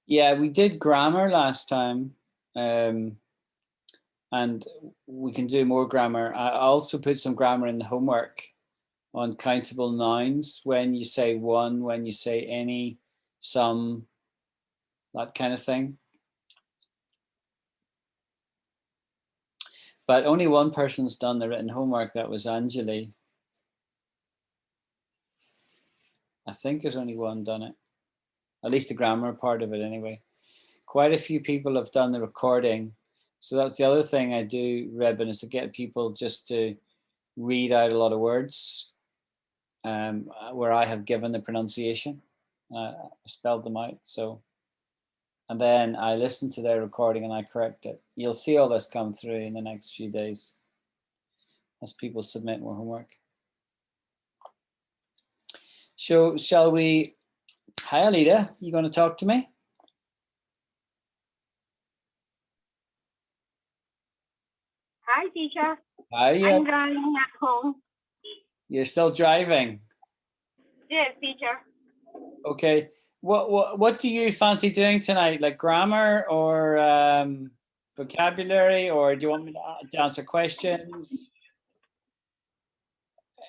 Yeah, we did grammar last time, and we can do more grammar. I also put some grammar in the homework on countable nouns, when you say one, when you say any, some, that kind of thing. But only one person's done the written homework. That was Anjali. I think there's only one done it, at least the grammar part of it anyway. Quite a few people have done the recording. So that's the other thing I do, Reben, is to get people just to read out a lot of words where I have given the pronunciation. Spelled them out. So, and then I listen to their recording and I correct it. You'll see all this come through in the next few days as people submit more homework. So shall we? Hi, Alida. You going to talk to me? Hi, teacher. Hi. I'm driving at home. You're still driving? Yes, teacher. Okay. What do you fancy doing tonight? Like grammar or vocabulary, or do you want me to answer questions?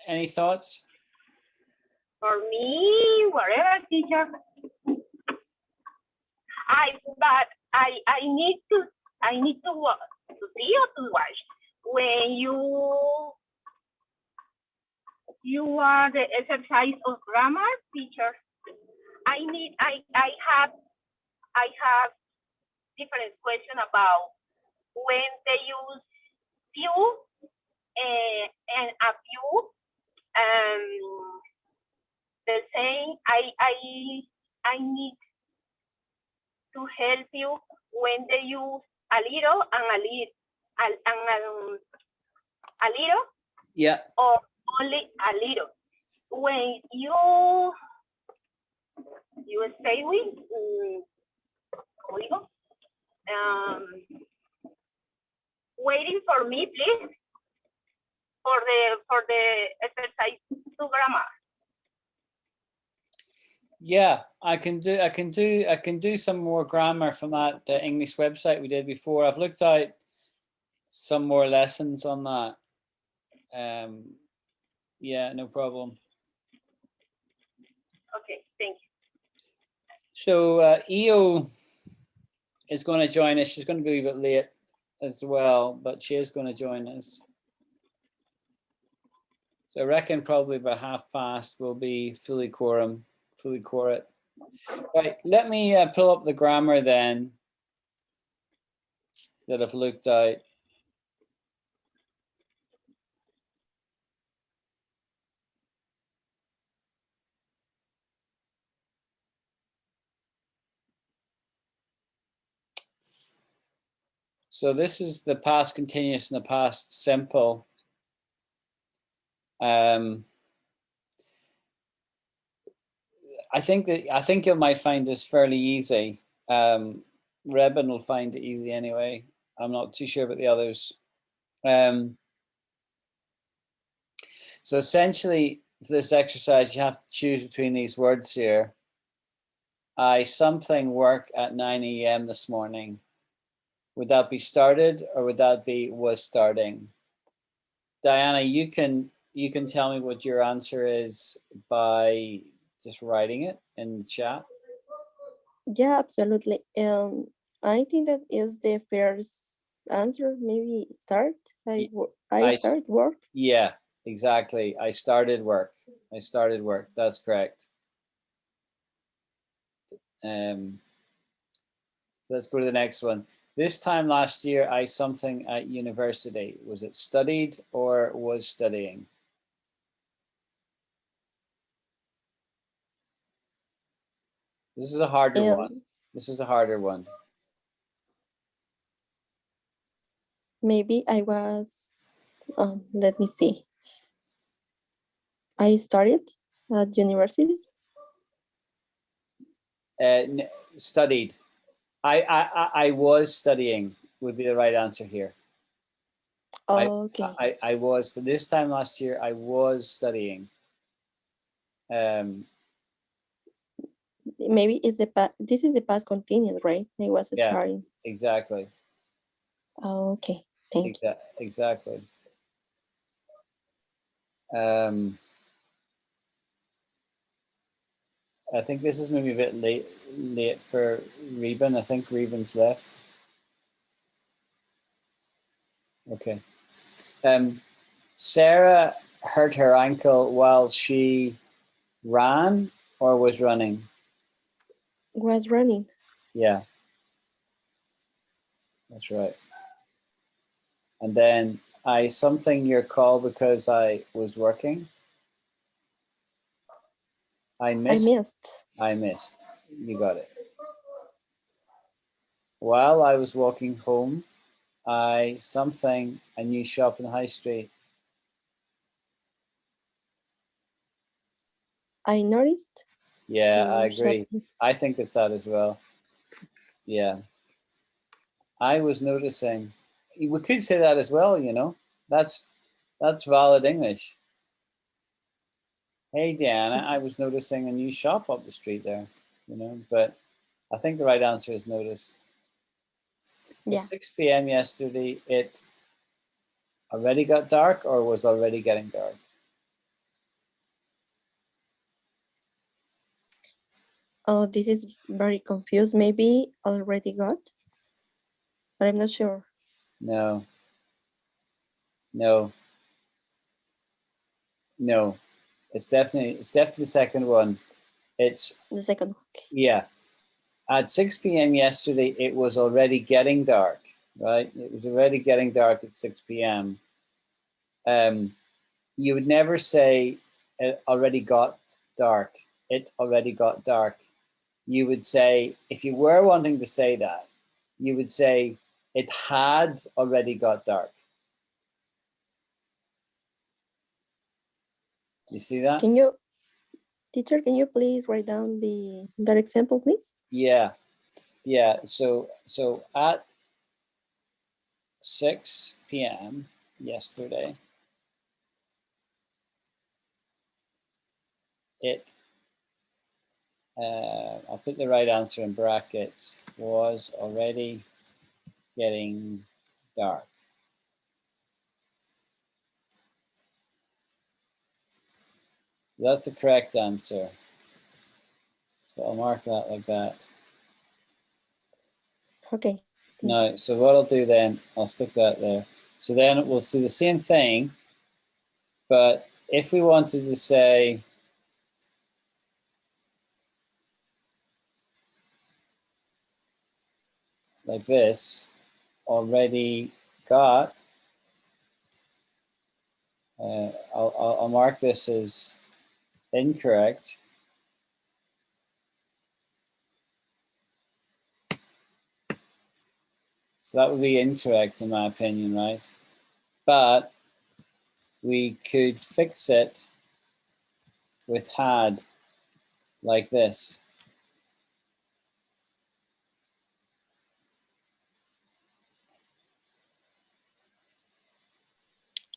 Any thoughts? For me, whatever, teacher. I need to see or to watch when you are the exercise of grammar, teacher. I have different question about when they use few and a few. The same. I need to help you when they use a little and a little. Yeah. Or only a little. When you stay with waiting for me, please, for the exercise to grammar. Yeah, I can do some more grammar from that English website we did before. I've looked out some more lessons on that. Yeah, no problem. Okay, thank you. So Io is going to join us. She's going to be a bit late as well, but she is going to join us. So I reckon probably about past we'll be fully quorate. Right, let me pull up the grammar then that I've looked out. So this is the past continuous and the past simple. I think you might find this fairly easy. Reben will find it easy anyway. I'm not too sure about the others. So essentially, for this exercise, you have to choose between these words here. I something work at 9 a.m. this morning. Would that be started or would that be was starting? Diana, you can tell me what your answer is by just writing it in the chat. Yeah, absolutely. I think that is the first answer. Maybe start. I started work. Yeah, exactly. I started work. That's correct. Let's go to the next one. This time last year, I something at university. Was it studied or was studying? This is a harder one. This is a harder one. Maybe I was, let me see. I started at university. Studied. I was studying would be the right answer here. Oh, okay. I was, this time last year, I was studying. maybe it's the past. This is the past continuous, right? I was Yeah. starting. Exactly. Oh, okay, thank you. Exactly. I think this is maybe a bit late for Reuben. I think Reuben's left. Okay. Sarah hurt her ankle while she ran or was running? Was running. Yeah. That's right. And then I something your call because I was working. I missed. I missed. You got it. While I was walking home, I something a new shop in High Street. I noticed. Yeah, I agree. I think it's that as well. Yeah. I was noticing. We could say that as well, you know. That's valid English. Hey Diana, I was noticing a new shop up the street there, you know, but I think the right answer is noticed. Yeah. At 6 p.m. yesterday, it already got dark or was already getting dark? Oh, this is very confused. Maybe already got, but I'm not sure. No. It's definitely the second one. It's the second one. Okay. Yeah. At 6 p.m. yesterday, it was already getting dark, right? It was already getting dark at 6 p.m. You would never say it already got dark. It already got dark. You would say, if you were wanting to say that, you would say it had already got dark. You see that? Teacher, can you please write down that example, please? Yeah. So at 6 p.m. yesterday, it, I'll put the right answer in brackets, was already getting dark. That's the correct answer. So I'll mark that like that. Okay. Now, so what I'll do then, I'll stick that there. So then we'll see the same thing, but if we wanted to say, like this, already got, I'll mark this as incorrect. So that would be incorrect in my opinion, right? But we could fix it with had, like this.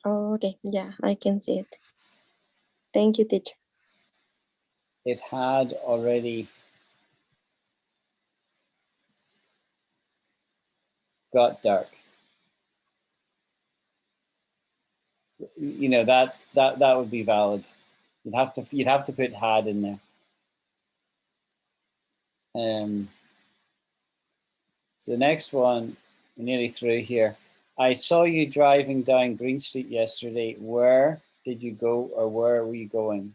Oh, okay. Yeah, I can see it. Thank you, teacher. It had already got dark. You know, that would be valid. You'd have to put had in there. So the next one, we're nearly through here. I saw you driving down Green Street yesterday. Where did you go, or where were you going?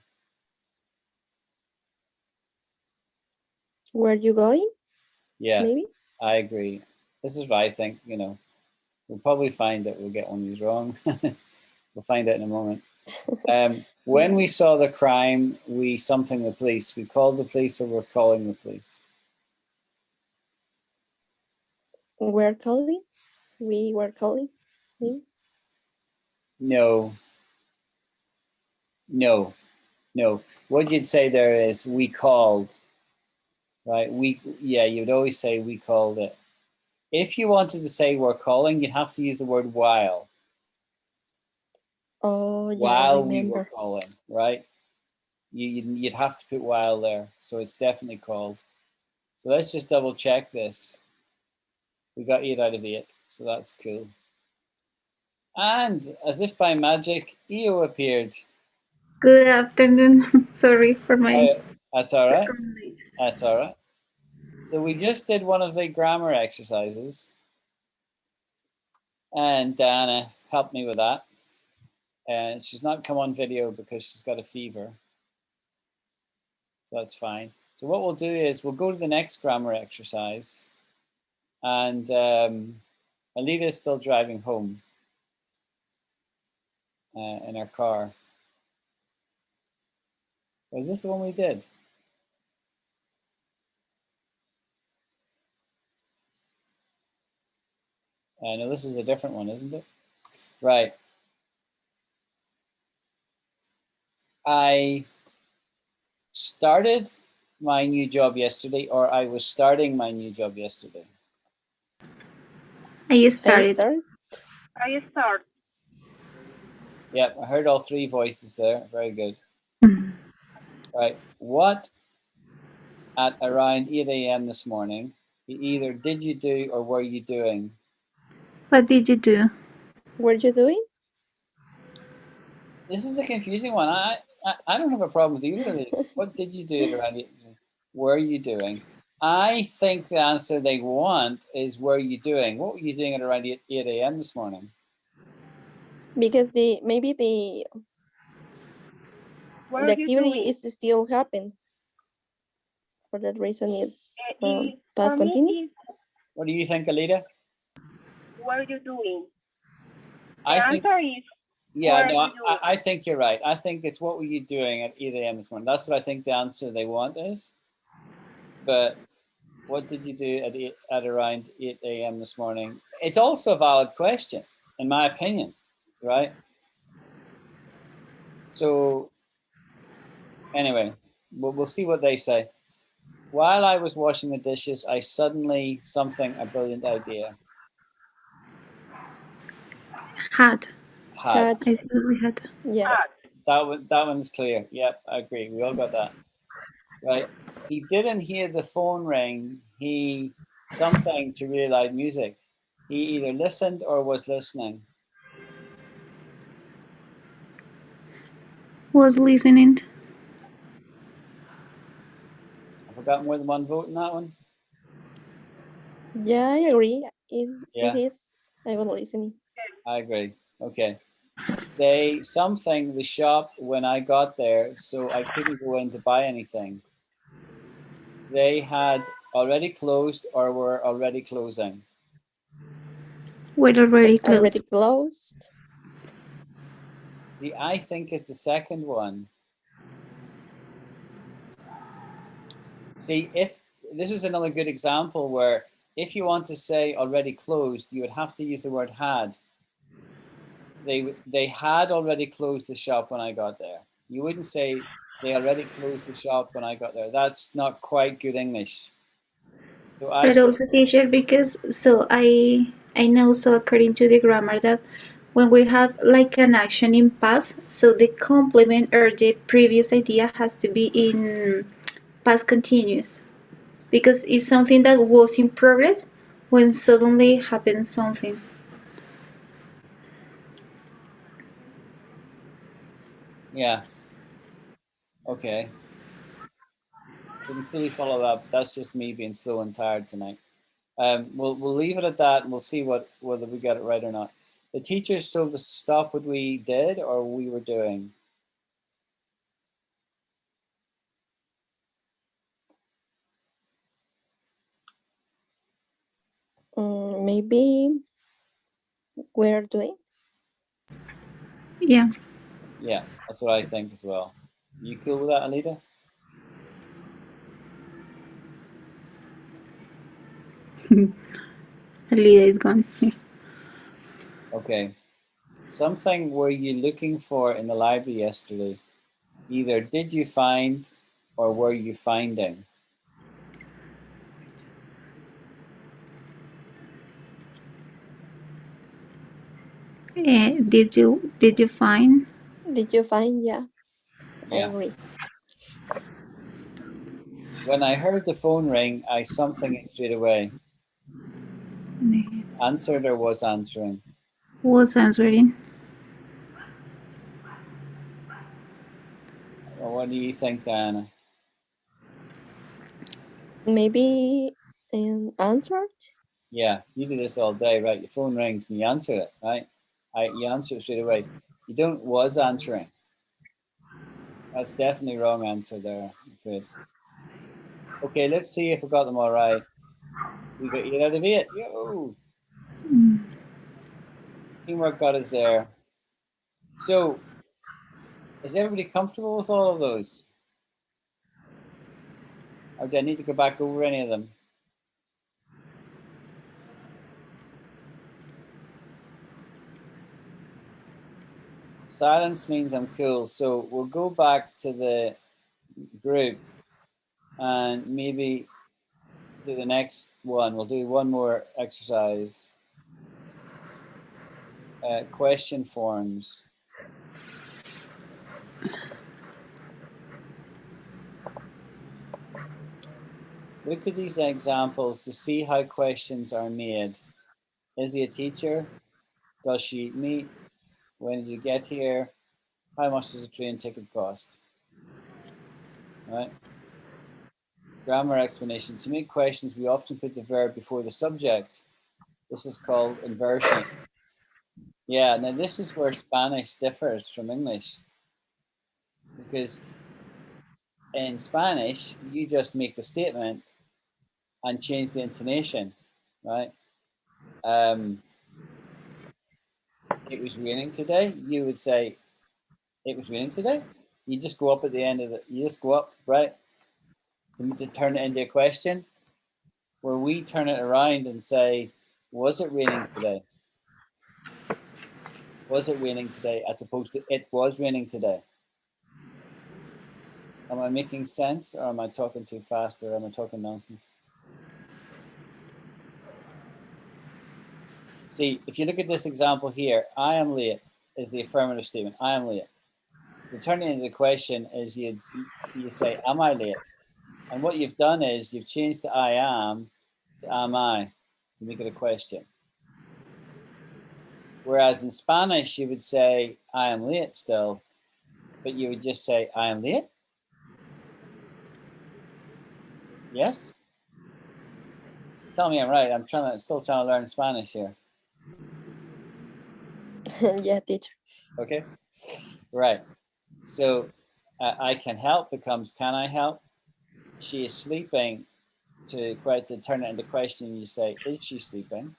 Where are you going? Yeah, maybe. I agree. This is what I think, you know. We'll probably find that we'll get one of these wrong. We'll find out in a moment. When we saw the crime, we something the police. We called the police or we're calling the police? We're calling? We were calling? Maybe? No. What you'd say there is we called, right? You'd always say we called it. If you wanted to say we're calling, you'd have to use the word while. Oh, yeah, While I remember. we were calling, right? you'd have to put while there. So it's definitely called. So let's just double check this. We got 8 out of 8, so that's cool. And as if by magic, EO appeared. Good afternoon. Sorry for my. That's all right. That's all right. So we just did one of the grammar exercises, and Dana helped me with that. And she's not come on video because she's got a fever, so that's fine. So what we'll do is we'll go to the next grammar exercise, and Alita is still driving home in her car. Was this the one we did? No, this is a different one, isn't it? Right. I started my new job yesterday, or I was starting my new job yesterday. I started. I start. Yep, I heard all 3 voices there. Very good. Right. What at around 8 a.m. this morning, either did you do or were you doing? What did you do? Were you doing? This is a confusing one. I don't have a problem with either of these. What did you do at around 8 a.m.? Were you doing? I think the answer they want is were you doing? What were you doing at around 8 a.m. this morning? Because maybe the activity is still happening. For that reason, it's past continuous. What do you think, Alita? What are you doing? I think, answer is yeah, no, I think you're right. I think it's what were you doing at 8 a.m. this morning? That's what I think the answer they want is. But what did you do at around 8 a.m. this morning? It's also a valid question, in my opinion, right? So anyway, we'll see what they say. While I was washing the dishes, I suddenly a brilliant idea. Had. I said we had. Yeah. That one's clear. Yep, I agree. We all got that. Right. He didn't hear the phone ring. He something to really loud music. He either listened or was listening. Was listening. I forgot more than one vote in that one. Yeah, I agree. If it is, I was listening. I agree. Okay. The shop when I got there, so I couldn't go in to buy anything. They had already closed or were already closing. We're already closed. Already closed. See, I think it's the second one. See, if this is another good example where if you want to say already closed, you would have to use the word had. They had already closed the shop when I got there. You wouldn't say they already closed the shop when I got there. That's not quite good English. So but also, teacher, because I know, so according to the grammar, that when we have like an action in past, so the complement or the previous idea has to be in past continuous, because it's something that was in progress when suddenly happens something. Yeah. Okay. Didn't fully follow that. That's just me being slow and tired tonight. We'll leave it at that, and we'll see whether we got it right or not. The teachers told us to stop what we did or we were doing. Maybe we're doing. Yeah. Yeah, that's what I think as well. You cool with that, Alita? Alita is gone. Okay. Something were you looking for in the library yesterday? Either did you find or were you finding? Did you find? Did you find? Yeah. I agree. When I heard the phone ring, I something it straight away. Answered or was answering? Was answering. Well, what do you think, Diana? Maybe answered. Yeah, you do this all day, right? Your phone rings and you answer it, right? You answer it straight away. You don't was answering. That's definitely wrong answer there, I'm afraid. Okay, let's see if we got them all right. We got 8 out of 8. Yo! Teamwork got us there. So, is everybody comfortable with all of those? Or do I need to go back over any of them? Silence means I'm cool. So we'll go back to the group and maybe do the next one. We'll do one more exercise. Question forms. Look at these examples to see how questions are made. Is he a teacher? Does she eat meat? When did you get here? How much does a train ticket cost? Right? Grammar explanation. To make questions, we often put the verb before the subject. This is called inversion. Yeah, now this is where Spanish differs from English. Because in Spanish, you just make the statement and change the intonation, right? It was raining today. You would say, it was raining today. You just go up at the end of it. You just go up, right? To turn it into a question, where we turn it around and say, was it raining today? Was it raining today? As opposed to, it was raining today. Am I making sense, or am I talking too fast, or am I talking nonsense? See, if you look at this example here, I am late is the affirmative statement. I am late. To turn it into the question is you say, am I late? And what you've done is you've changed the I am to am I to make it a question. Whereas in Spanish, you would say, I am late still, but you would just say, I am late. Yes? Tell me I'm right. I'm still trying to learn Spanish here. Yeah, teacher. Okay. Right. So I can help becomes can I help? She is sleeping. To turn it into question, you say, is she sleeping?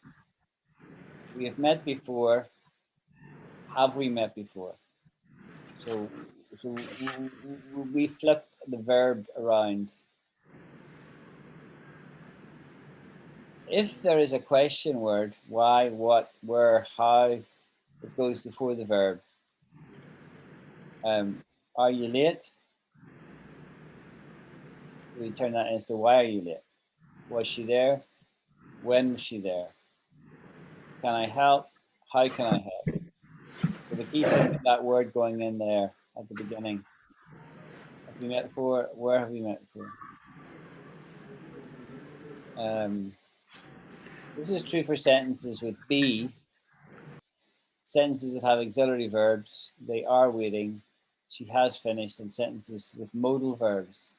We have met before. Have we met before? So we flip the verb around. If there is a question word, why, what, where, how, it goes before the verb. Are you late? We turn that into why are you late? Was she there? When was she there? Can I help? How can I help? So the key thing is that word going in there at the beginning. Have we met before? Where have we met before? This is true for sentences with be. Sentences that have auxiliary verbs, they are waiting, she has finished, and sentences with modal verbs,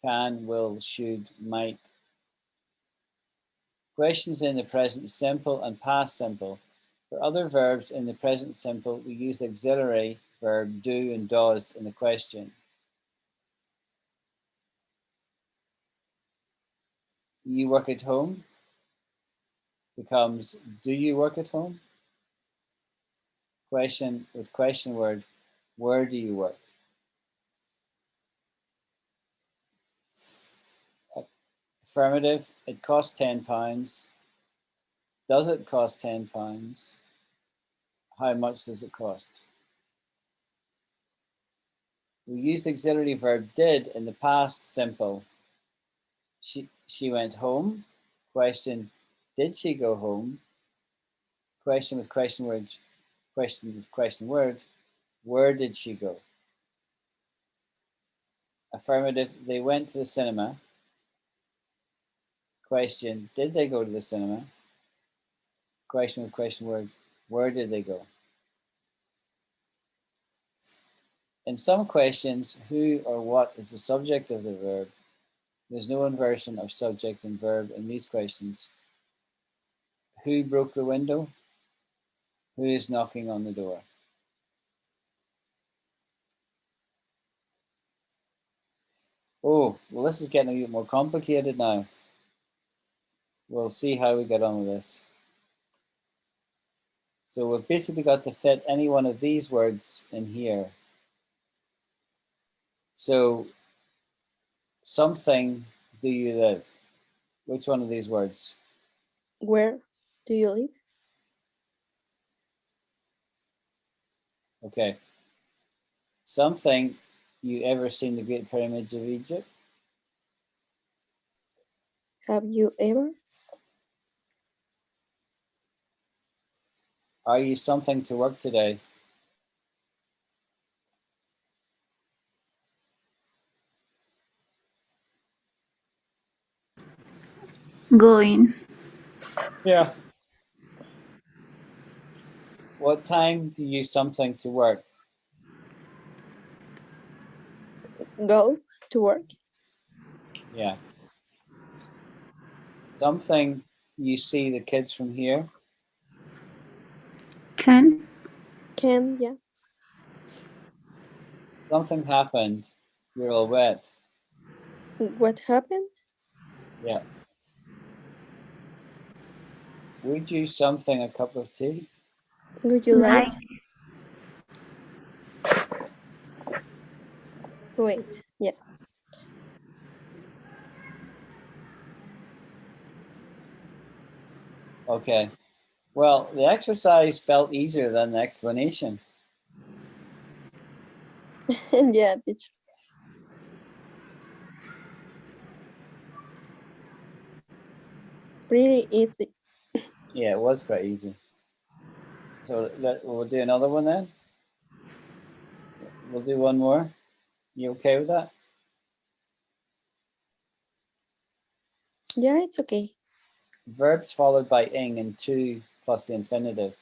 can, will, should, might. Questions in the present simple and past simple. For other verbs in the present simple, we use auxiliary verb do and does in the question. You work at home becomes do you work at home? Question with question word, where do you work? Affirmative, it costs £10. Does it cost £10? How much does it cost? We use the auxiliary verb did in the past simple. She went home. Question, did she go home? Question with question words, question with question word, where did she go? Affirmative, they went to the cinema. Question, did they go to the cinema? Question with question word, where did they go? In some questions, who or what is the subject of the verb? There's no inversion of subject and verb in these questions. Who broke the window? Who is knocking on the door? Oh, well, this is getting a bit more complicated now. We'll see how we get on with this. So we've basically got to fit any one of these words in here. So, something do you live? Which one of these words? Where do you live? Okay. Something, you ever seen the Great Pyramids of Egypt? Have you ever? Are you something to work today? Going. Yeah. What time do you use something to work? Go to work? Yeah. Something, you see the kids from here? Can. Can, yeah. Something happened, you're all wet. What happened? Yeah. Would you something a cup of tea? Would you like? Wait, yeah. Okay. Well, the exercise felt easier than the explanation. Yeah, teacher. Pretty easy. Yeah, it was quite easy. So we'll do another one then. We'll do one more. You okay with that? Yeah, it's okay. Verbs followed by ing and to plus the infinitive.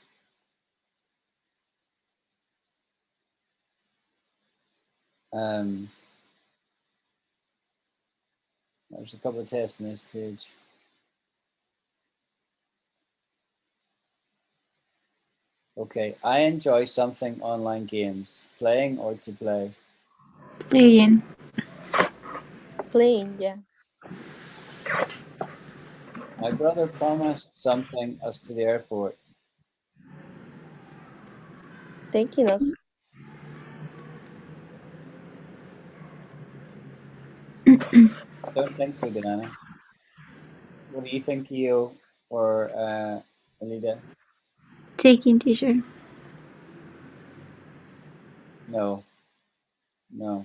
There's a couple of tests on this page. Okay, I enjoy something online games. Playing or to play? Playing. Playing, yeah. My brother promised something us to the airport. Taking us. Don't think so, Diana. What do you think, Io or Alida? Taking, teacher. No, no,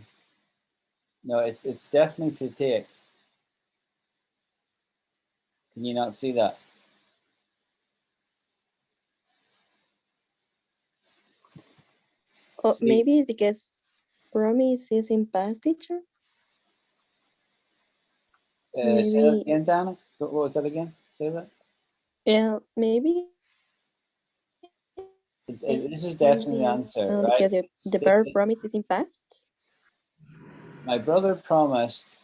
no. It's definitely to take. Can you not see that? Oh, See, maybe it's because promise is in past, teacher. say that Maybe. again, Dana. What was that again? Say that. Yeah, maybe. This is definitely the answer, right? Because the verb promise is in past. My brother promised.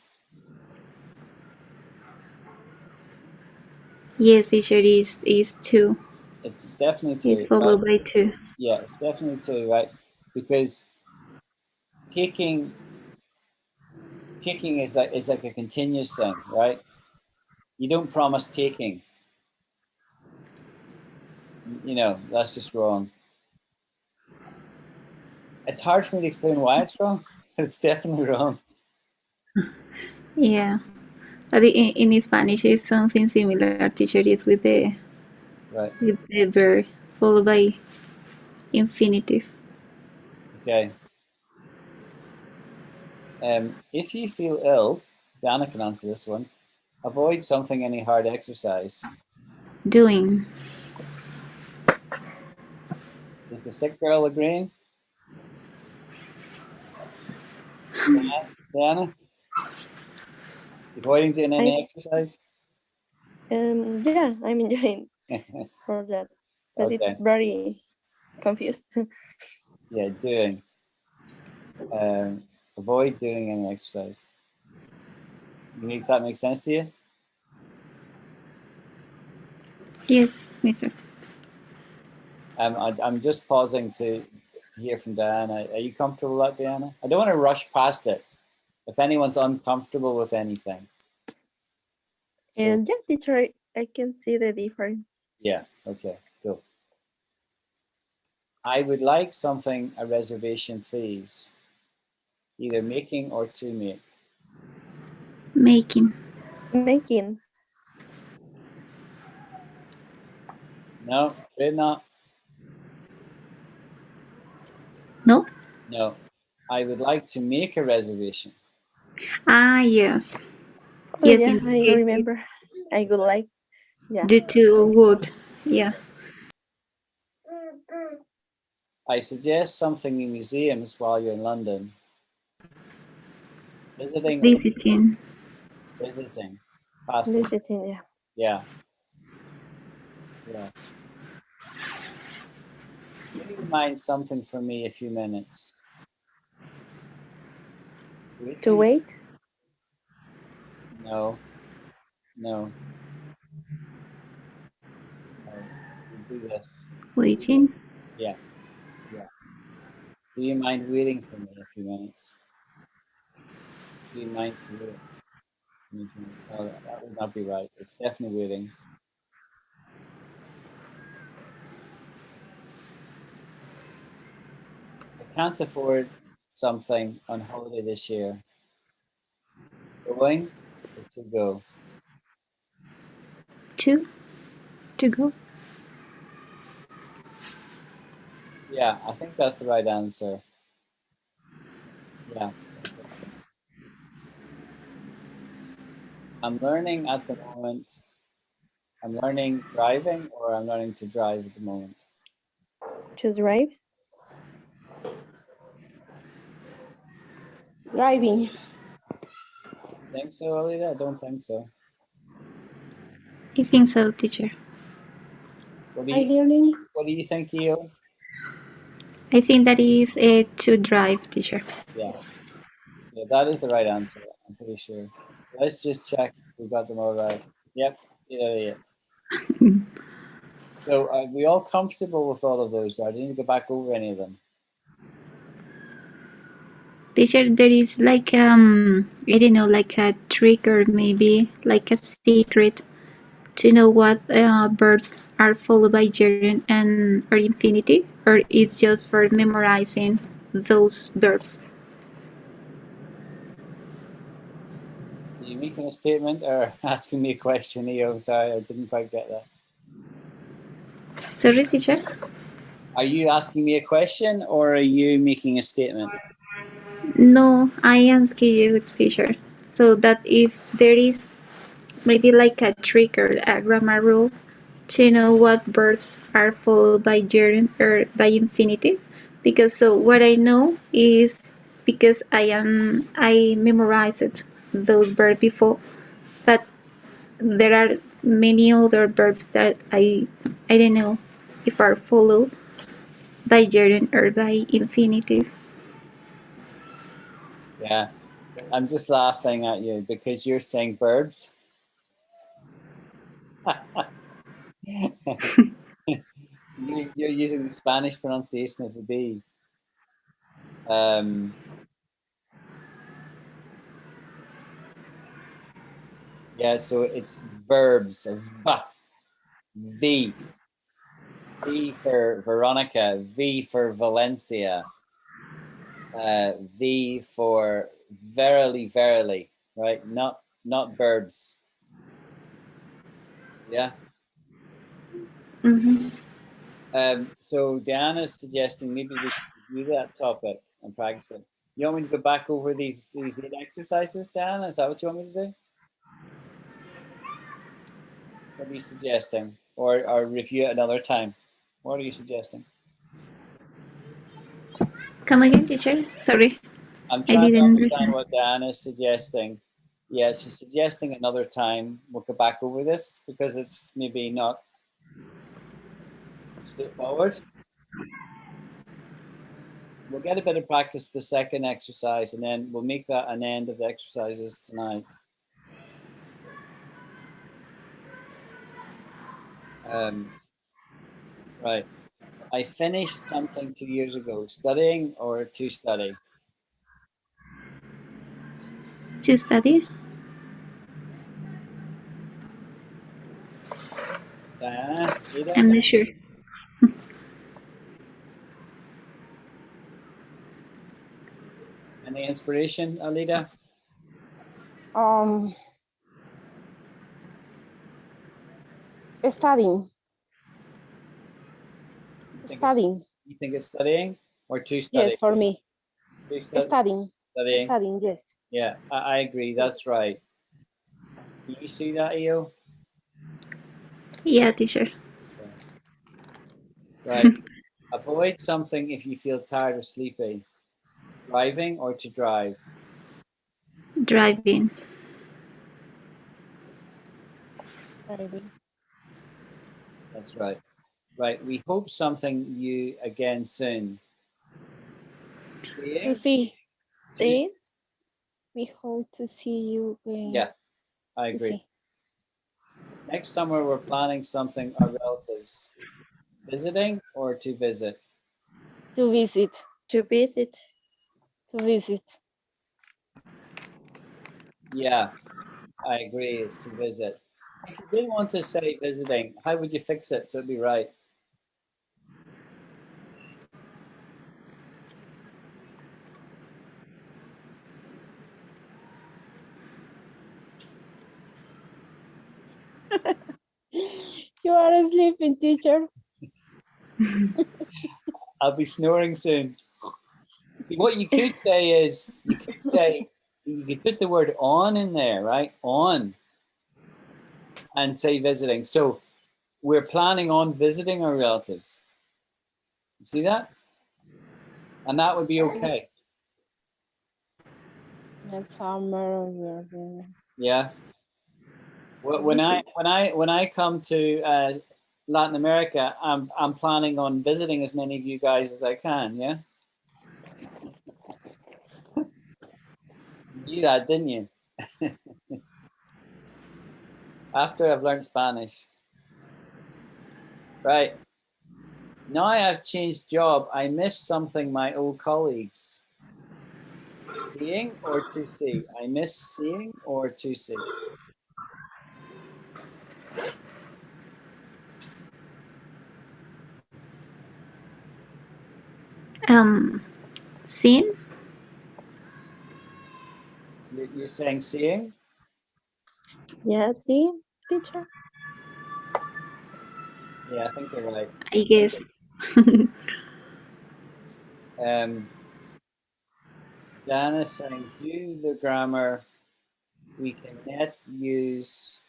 Yes, teacher, is to. It's definitely Is to, followed right? by to. Yeah, it's definitely to, right? Because taking is like a continuous thing, right? You don't promise taking. You know, that's just wrong. It's hard for me to explain why it's wrong, but it's definitely wrong. Yeah. But in Spanish, is something similar, teacher, is with the verb followed by infinitive. Okay. If you feel ill, Dana can answer this one. Avoid something, any hard exercise. Doing. Is the sick girl agreeing? Diana? Avoiding doing any exercise? Yeah, I'm enjoying for that, but Okay. it's very confused. Yeah, doing. Avoid doing any exercise. Does that make sense to you? Yes, Mister. I'm just pausing to hear from Diana. Are you comfortable with that, Diana? I don't want to rush past it. If anyone's uncomfortable with anything. So, And yeah, teacher, I can see the difference. yeah, okay, cool. I would like something, a reservation, please. Either making or to make. Making. Making. No, afraid not. No? No. I would like to make a reservation. Ah, yes. Oh Yes, yeah, in this I case, it's remember. I would like. Yeah. due to wood. Yeah. I suggest something in museums while you're in London. Visiting or Visiting. visiting. Past tense. Visiting. Yeah. Yeah, yeah. Would you mind something for me a few minutes? To Waiting? wait. No, no, no. We'll do this. Waiting. Yeah, yeah. Do you mind waiting for me a few minutes? Do you mind to wait? No, that would not be right. It's definitely waiting. I can't afford something on holiday this year. Going or to go? To. To go. Yeah, I think that's the right answer. Yeah, that's the right answer. I'm learning at the moment. I'm learning driving or I'm learning to drive at the moment. To drive. Driving. Think so, Alida? I don't think so. I think so, teacher. What do I you learning. What do you think, Eo? I think that is to drive, teacher. Yeah, yeah, that is the right answer. I'm pretty sure. Let's just check we got them all right. Yep, yeah, yeah. So are we all comfortable with all of those? I didn't go back over any of them. Teacher, there is like I don't know, like a trick or maybe like a secret to know what verbs are followed by gerund and or infinitive, or it's just for memorizing those verbs. Are you making a statement or asking me a question, Eo? Sorry, I didn't quite get that. Sorry, teacher. Are you asking me a question or are you making a statement? No, I ask you, teacher. So that if there is maybe like a trick or a grammar rule to know what verbs are followed by gerund or by infinitive, because so what I know is because I memorized those verbs before, but there are many other verbs that I don't know if are followed by gerund or by infinitive. Yeah, I'm just laughing at you because you're saying verbs. So you're using the Spanish pronunciation of the B. Yeah, so it's verbs. V. V for Veronica. V for Valencia. V for verily, verily. Right? Not verbs. Yeah. Mm-hmm. So Diana's suggesting maybe we could do that topic and practice it. You want me to go back over these 8 exercises, Diana? Is that what you want me to do? What are you suggesting? Or review it another time? What are you suggesting? Come again, teacher. Sorry, I'm I trying to didn't understand understand. what Diana is suggesting. Yeah, she's suggesting another time we'll go back over this because it's maybe not straightforward. We'll get a bit of practice with the second exercise and then we'll make that an end of the exercises tonight. Right. I finished something 2 years ago. Studying or to study? To study? Diana? Rita? I'm not sure. Any inspiration, Alida? Studying. Studying. You think it's studying or to study? Yes, for me. To studying. Studying, yes. Yeah, I agree. That's right. Do you see that, Eo? Yeah, teacher. Okay. Right. Avoid something if you feel tired or sleepy. Driving or to drive? Driving. Driving. That's right. Right. We hope something you again soon. To see. See? We hope to see you again. Yeah, I agree. Next summer, we're planning something our relatives. Visiting or to visit? To visit. To visit. To visit. Yeah, I agree. It's to visit. If you didn't want to say visiting, how would you fix it so it'd be right? You are sleeping, teacher. I'll be snoring soon. See, what you could say is, you could put the word on in there, right? On. And say visiting. So we're planning on visiting our relatives. You see that? And that would be okay. Yes, summer. Yeah. When I come to Latin America, I'm planning on visiting as many of you guys as I can. Yeah. You knew that, didn't you? After I've learned Spanish. Right. Now I have changed job. I miss something my old colleagues. Seeing or to see? I miss seeing or to see? Seeing? You're saying seeing? Yeah, see, teacher. Yeah, I think you're right. I guess. Diana is saying, do the grammar we can net use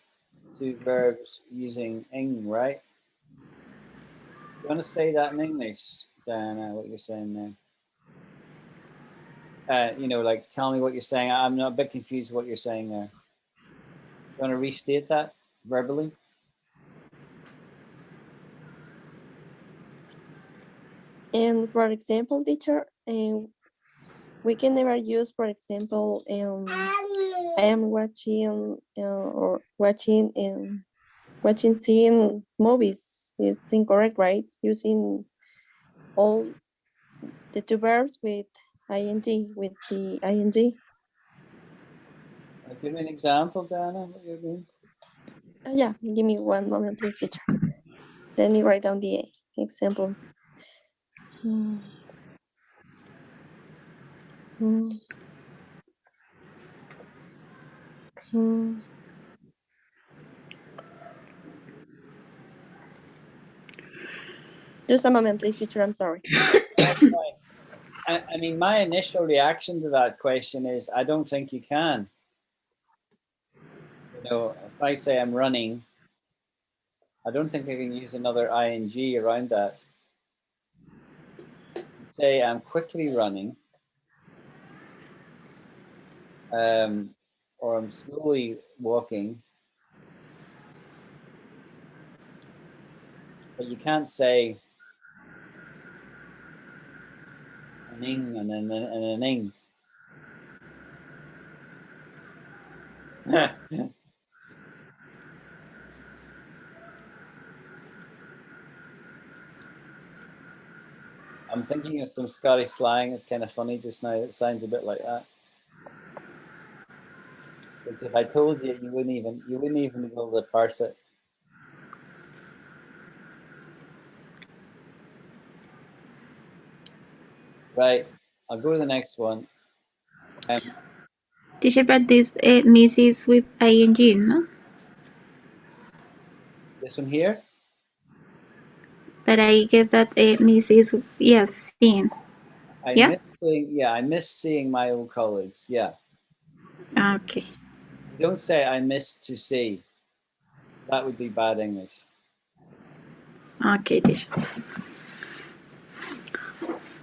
two verbs using ing, right? You want to say that in English, Diana, what you're saying there? Like tell me what you're saying. I'm not a bit confused what you're saying there. You want to restate that verbally? And for example, teacher, we can never use, for example, I am watching or watching seeing movies. It's incorrect, right? Using all the two verbs with ing, with the ing. Give me an example, Diana, what you mean? Yeah, give me one moment, please, teacher. Let me write down the example. Hmm. Hmm. Hmm. Just a moment, please, teacher. I'm sorry. I mean, my initial reaction to that question is, I don't think you can. If I say I'm running, I don't think I can use another ing around that. Say I'm quickly running. or I'm slowly walking. But you can't say an ing and an ing. I'm thinking of some Scottish slang. It's kind of funny just now. It sounds a bit like that. Which if I told you, you wouldn't even be able to parse it. Right. I'll go to the next one. Teacher, but this misses with ing, no? This one here. But I guess that misses, yes, seeing. Yeah? I miss seeing my old colleagues. Yeah. Okay. You don't say I miss to see. That would be bad English. Okay, teacher.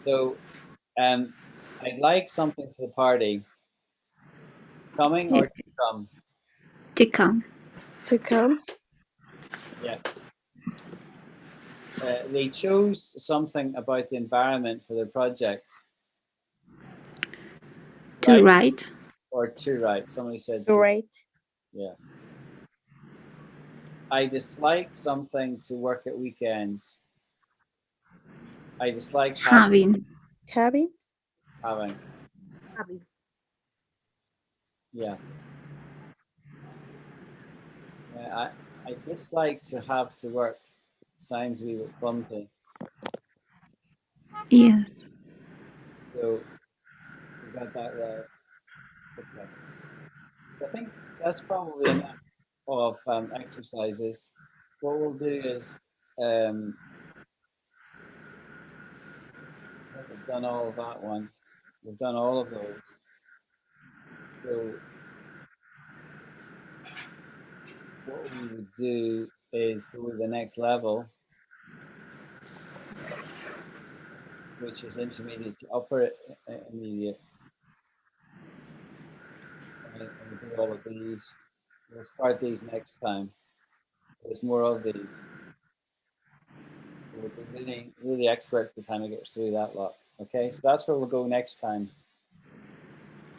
So I'd like something for the party. Coming or to come? To come. To come. Yeah. They chose something about the environment for their project. To Right write. or to write? Somebody said To to. write. Yeah. I dislike something to work at weekends. I dislike Having. Having. having. Yeah. I dislike to have to work. Sounds a wee bit clumsy. Yes. So we got that there. Okay. I think that's probably enough of exercises. What we'll do is, I think we've done all of that one. We've done all of those. So what we would do is go to the next level, which is intermediate to upper intermediate. And we'll do all of these. We'll start these next time. There's more of these. We'll be really, really expert by the time we get through that lot. Okay, so that's where we'll go next time.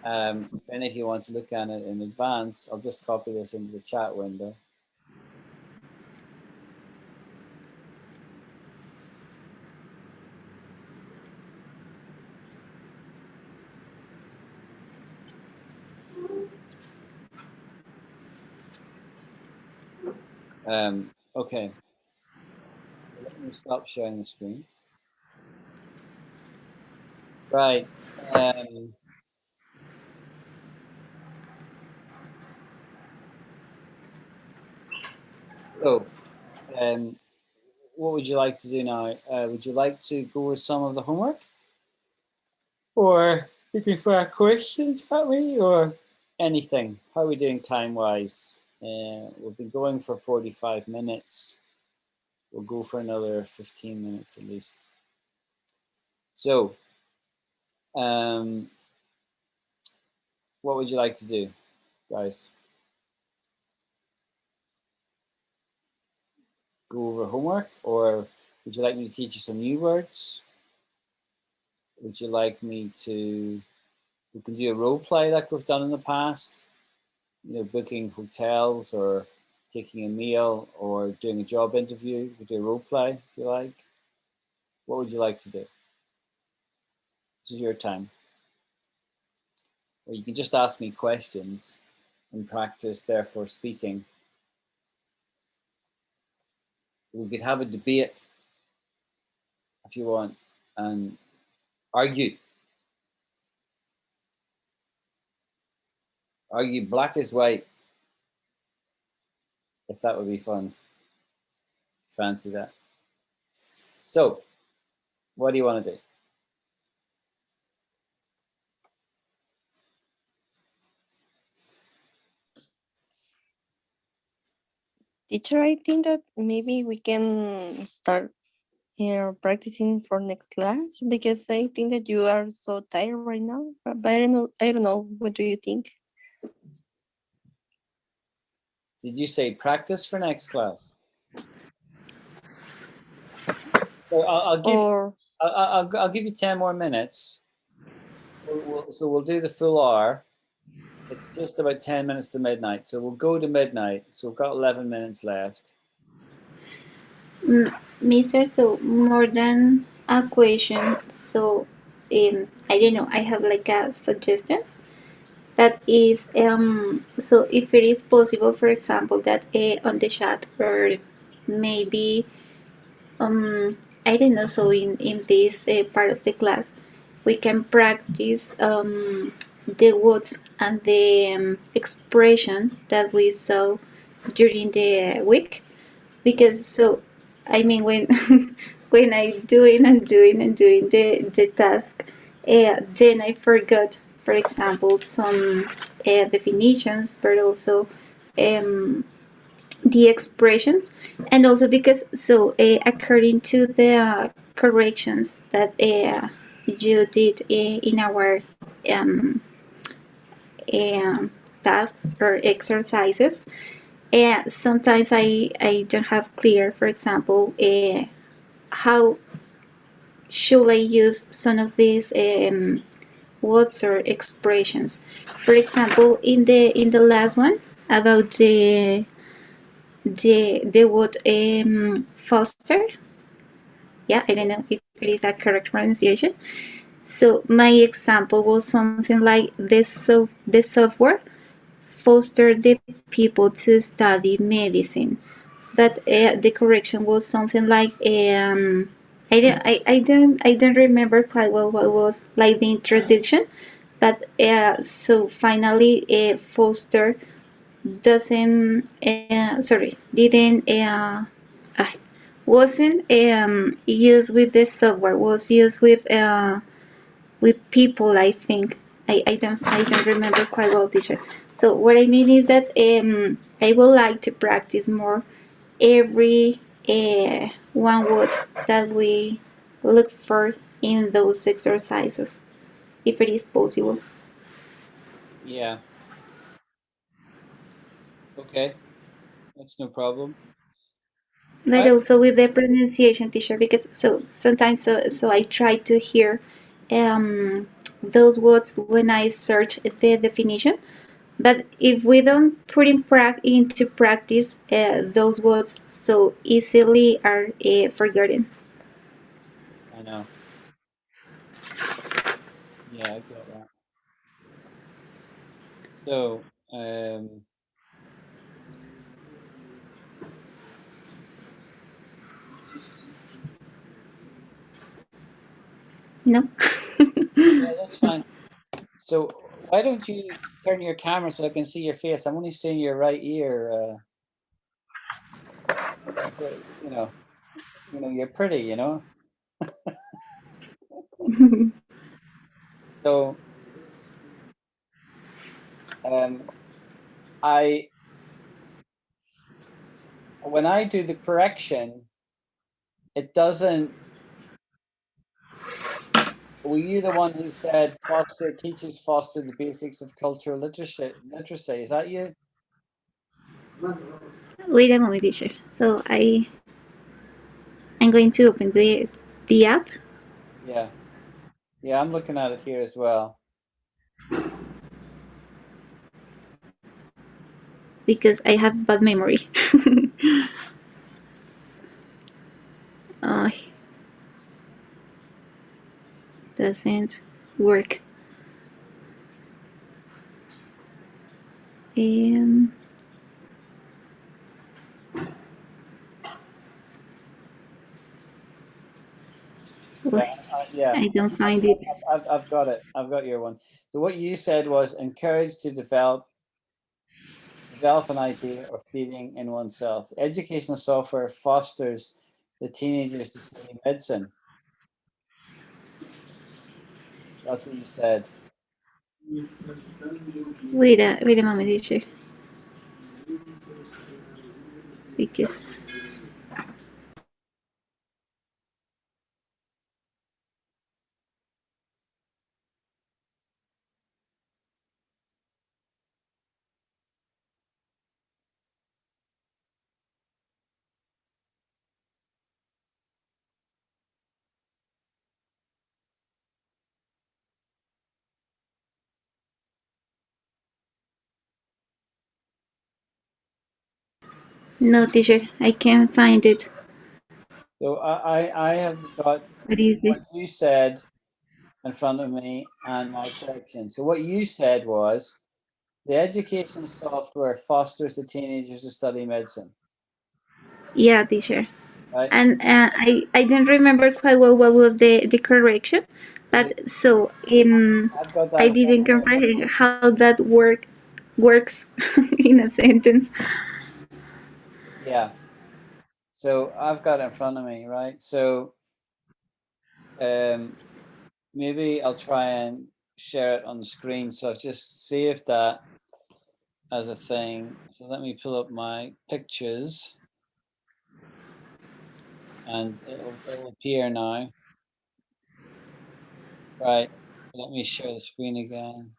If any of you want to look at it in advance, I'll just copy this into the chat window. Okay, let me stop sharing the screen. Right. So, what would you like to do now? Would you like to go with some of the homework? Or looking for questions at me or anything? How are we doing time-wise? We've been going for 45 minutes. We'll go for another 15 minutes at least. So, what would you like to do, guys? Go over homework, or would you like me to teach you some new words? Would you like me to, we can do a role play like we've done in the past, you know, booking hotels or taking a meal or doing a job interview. We do a role play if you like. What would you like to do? This is your time. Or you can just ask me questions and practice, therefore, speaking. We could have a debate if you want and argue. Argue black is white, if that would be fun. Fancy that. So, what do you want to do? Teacher, I think that maybe we can start practicing for next class because I think that you are so tired right now. But I don't know. I don't know. What do you think? Did you say practice for next class? So I'll give you 10 more minutes. So we'll do the full hour. It's just about 10 minutes to midnight. So we'll go to midnight. So we've got 11 minutes left. Mister, so more than a question, so I don't know, I have like a suggestion that is so if it is possible, for example, that on the chat or maybe I don't know, so in this part of the class we can practice the words and the expression that we saw during the week, because so I mean when when I doing the task, then I forgot, for example, some definitions, but also the expressions, and also because so according to the corrections that you did in our um, um, tasks or exercises, sometimes I don't have clear, for example, how should I use some of these words or expressions. For example, in the last one about the word foster. Yeah, I don't know if it is a correct pronunciation. So my example was something like the software fostered the people to study medicine, but the correction was something like I don't remember quite well what was like the introduction, but so finally foster doesn't sorry didn't wasn't used with the software, was used with people, I think. I don't remember quite well, teacher. So what I mean is that I would like to practice more every one word that we look for in those exercises, if it is possible. Yeah. Okay. That's no problem. But Right. also with the pronunciation, teacher, because so sometimes so I try to hear those words when I search the definition. But if we don't put into practice those words, so easily are forgotten. I know. Yeah, I get that. So, No. yeah, that's fine. So why don't you turn your camera so I can see your face? I'm only seeing your right ear. So, you're pretty, So um, I when I do the correction, it doesn't. Were you the one who said foster teachers foster the basics of cultural literacy? Literacy, is that you? Wait a moment, teacher. So I'm going to open the app Yeah, yeah, I'm looking at it here as well. because I have bad memory. uh, doesn't work. Um, Yeah, oh, yeah. I don't find it. I've got it. I've got your one. So what you said was encouraged to develop an idea or feeling in oneself. Educational software fosters the teenagers to study medicine. That's what you said. Wait a moment, teacher. Because No, teacher, I can't find it. So I have got What is it? what you said in front of me and my correction. So what you said was the educational software fosters the teenagers to study medicine, Yeah, teacher. right? And I don't remember quite well what was the correction, Yeah, but so I've got that I in front didn't of me. comprehend how that works in a sentence. Yeah. So I've got it in front of me, right? So maybe I'll try and share it on the screen. So just see if that as a thing. So let me pull up my pictures and it'll appear now. Right. Let me share the screen again.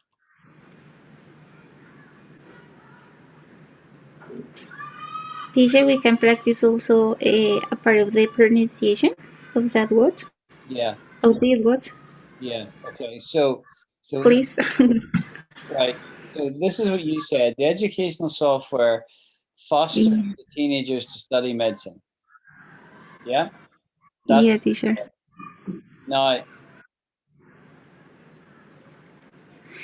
Teacher, we can practice also a part of the pronunciation of that word, Yeah. of these words, Yeah. Okay. So please. right. So this is what you said. The educational software fosters the teenagers to study medicine. Yeah. That's Yeah, teacher. now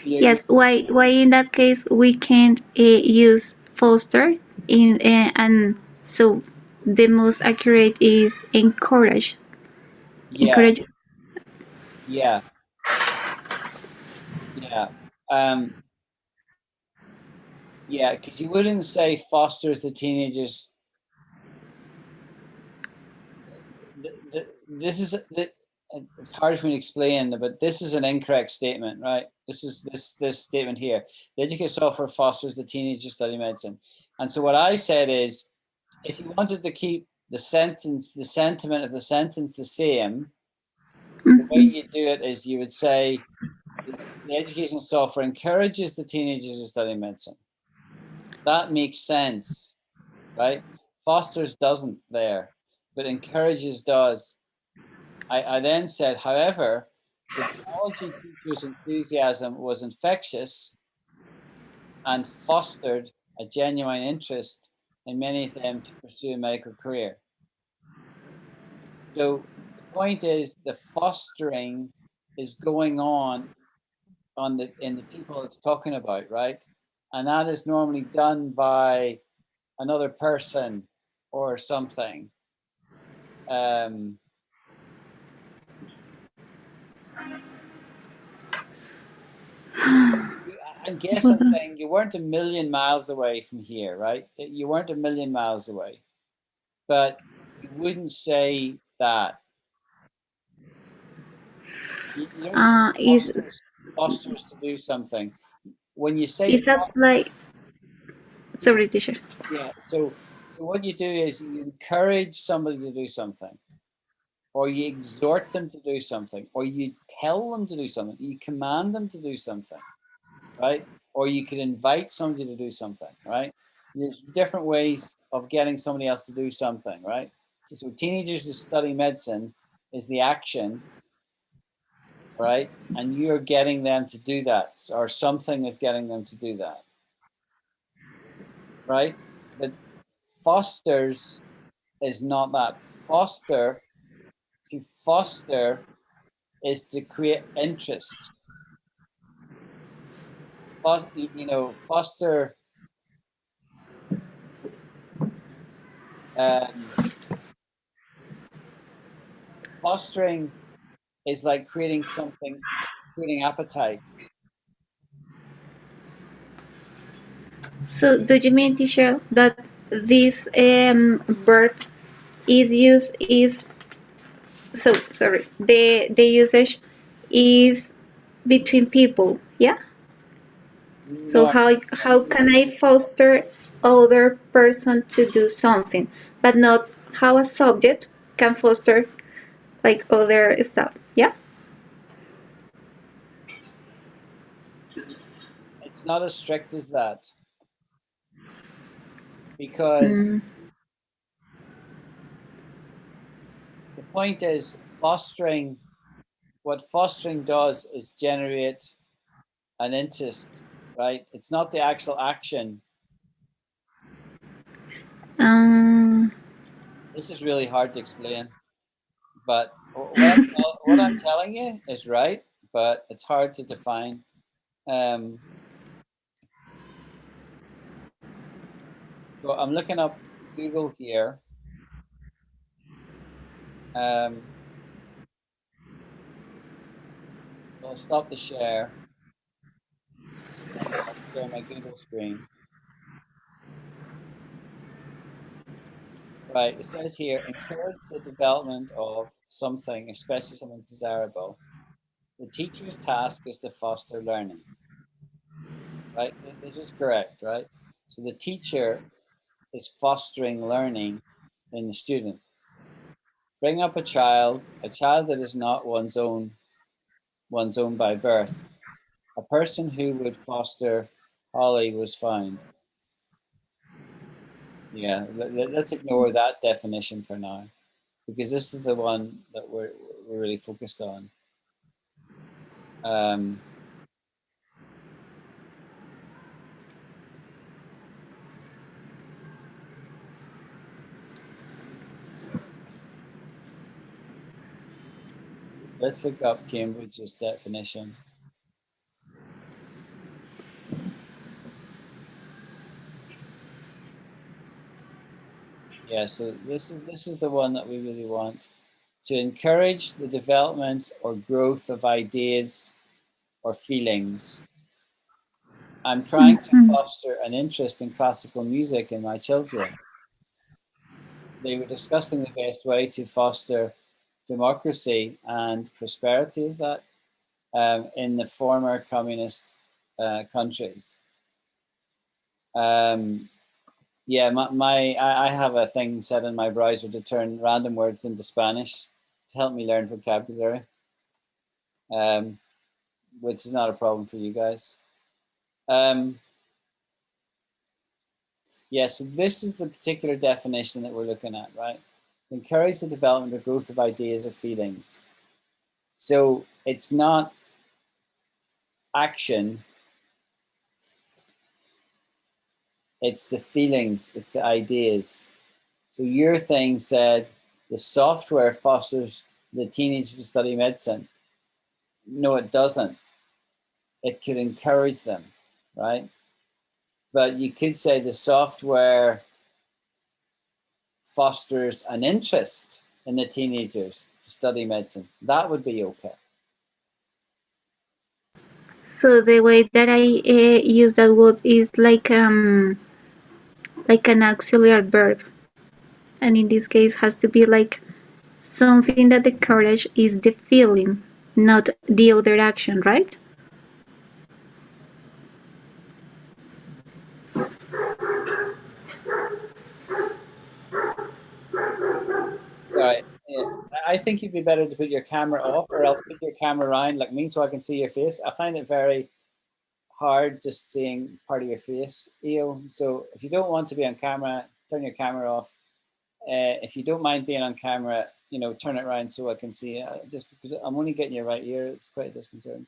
you Yes. Why in that case we can't use foster in and so the most accurate is encourage. yeah, Encourage. yeah, yeah. Um yeah, because you wouldn't say fosters the teenagers. This is it's hard for me to explain, but this is an incorrect statement, right? This is this statement here. The educational software fosters the teenagers to study medicine. And so what I said is if you wanted to keep the sentence, the sentiment of the sentence the same, the way Mhm. you do it is you would say the educational software encourages the teenagers to study medicine. That makes sense, right? Fosters doesn't there, but encourages does. I then said, however, the biology teacher's enthusiasm was infectious and fostered a genuine interest in many of them to pursue a medical career. So the point is the fostering is going on the in the people it's talking about, right? And that is normally done by another person or something. Um, I guess I'm saying you weren't a million miles away from here, right? You weren't a million miles away, but you wouldn't say that. You don't say Is fosters to do something. When you say is that like sorry, teacher? yeah, so what you do is you encourage somebody to do something, or you exhort them to do something, or you tell them to do something, you command them to do something, right? Or you could invite somebody to do something, right? There's different ways of getting somebody else to do something, right? So teenagers who study medicine is the action, right? And you're getting them to do that, or something is getting them to do that, right? But fosters is not that. To foster is to create interest. Foster um, fostering is like creating something, creating appetite. So do you mean, teacher, that this verb is used is so sorry the usage is between people, yeah? So No, how can I foster other person to do something, but not how a subject can foster like other stuff, yeah? it's not as strict as that because Mm. the point is fostering. What fostering does is generate an interest, right? It's not the actual action. This is really hard to explain, but what I'm telling you is right, but it's hard to define. So I'm looking up Google here. So I'll stop the share. I'll share my Google screen. Right, it says here, encourage the development of something, especially something desirable. The teacher's task is to foster learning. Right, this is correct, right? So the teacher is fostering learning in the student. Bring up a child that is not one's own by birth. A person who would foster Holly was found. Yeah, let's ignore that definition for now, because this is the one that we're really focused on. Let's look up Cambridge's definition. Yeah, so this is the one that we really want. To encourage the development or growth of ideas or feelings. I'm trying to foster an interest in classical music in my children. They were discussing the best way to foster democracy and prosperity, is that, in the former communist countries. Yeah, I have a thing set in my browser to turn random words into Spanish to help me learn vocabulary, which is not a problem for you guys. Yeah, so this is the particular definition that we're looking at, right? Encourage the development or growth of ideas or feelings. So it's not action, it's the feelings, it's the ideas. So your thing said the software fosters the teenagers to study medicine. No, it doesn't. It could encourage them, right? But you could say the software fosters an interest in the teenagers to study medicine. That would be okay. So the way that I use that word is like an auxiliary verb, and in this case has to be like something that the courage is the feeling, not the other action, right? Sorry. I think you'd be better to put your camera off, or else put your camera around like me so I can see your face. I find it very hard just seeing part of your face, EO. So if you don't want to be on camera, turn your camera off. If you don't mind being on camera, turn it around so I can see it. Just because I'm only getting your right ear, it's quite disconcerting.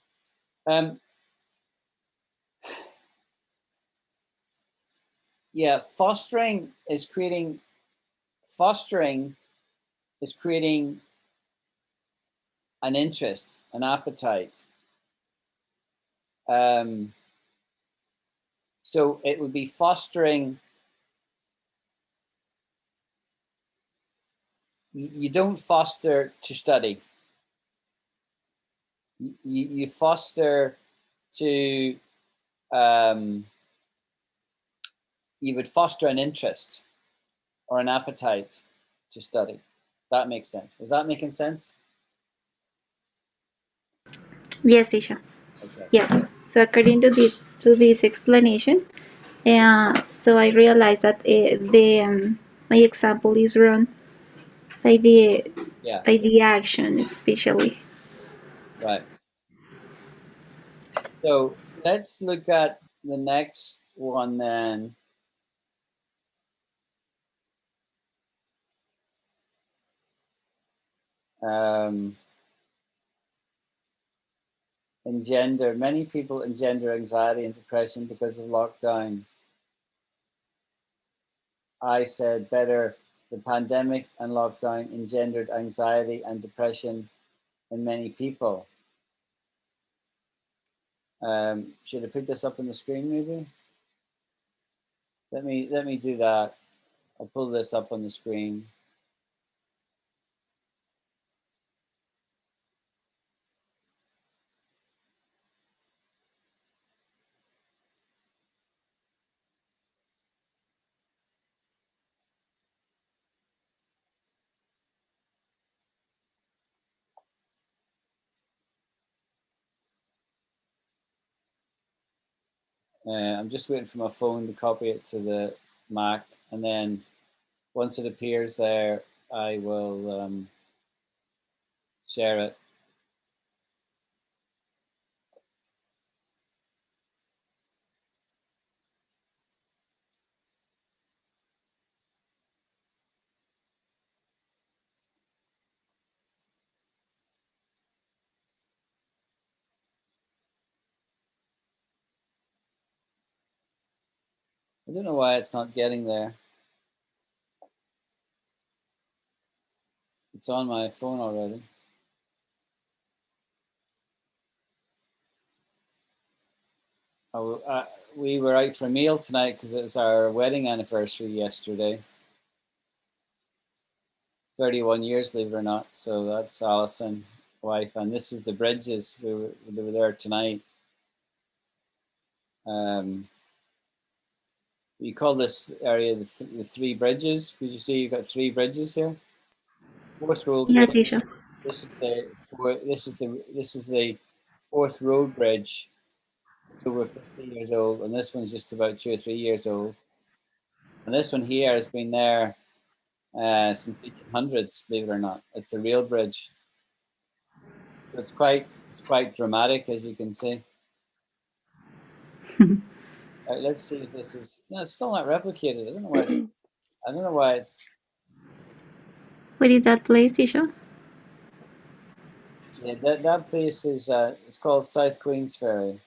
Yeah, fostering is creating an interest, an appetite. So it would be fostering. You don't foster to study. You foster to. You would foster an interest or an appetite to study. That makes sense. Is that making sense? Yes, Tisha. Okay. Yes. So according to this explanation, so I realized that my example is wrong by the action especially. Right. So let's look at the next one then. Engender. Many people engender anxiety and depression because of lockdown. I said better the pandemic and lockdown engendered anxiety and depression in many people. Should I put this up on the screen maybe? Let me do that. I'll pull this up on the screen. I'm just waiting for my phone to copy it to the Mac, and then once it appears there, I will share it. I don't know why it's not getting there. It's on my phone already. We were out for a meal tonight because it was our wedding anniversary yesterday. 31 years, believe it or not. So that's Alison, wife, and this is the Bridges. They were there tonight. You call this area the Three Bridges because you see you've got three bridges here. Fourth road Yeah, bridge. teacher. This is the fourth road bridge. It's over 50 years old, and this one's just about 2 or 3 years old. And this one here has been there since the 1800s, believe it or not. It's the real bridge. So it's quite dramatic, as you can see. Let's see if this is. No, it's still not replicated. I don't know why it's. Where is that place, teacher? Yeah, that place is. It's called South Queensferry.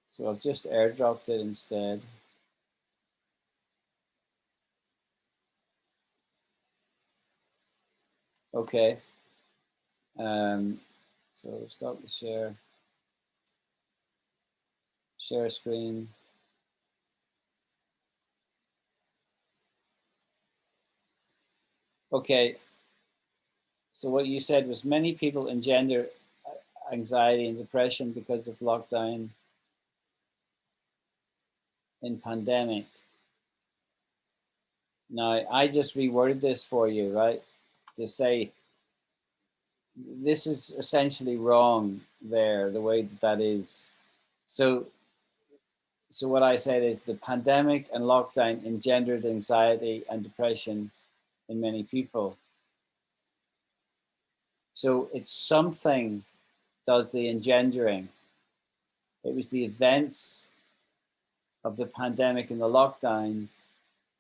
So I've just airdropped it instead. Okay. So stop the share. Share screen. Okay. So what you said was many people engender anxiety and depression because of lockdown in pandemic. Now, I just reworded this for you, right? To say this is essentially wrong there, the way that is. So what I said is the pandemic and lockdown engendered anxiety and depression in many people. So it's something does the engendering. It was the events of the pandemic and the lockdown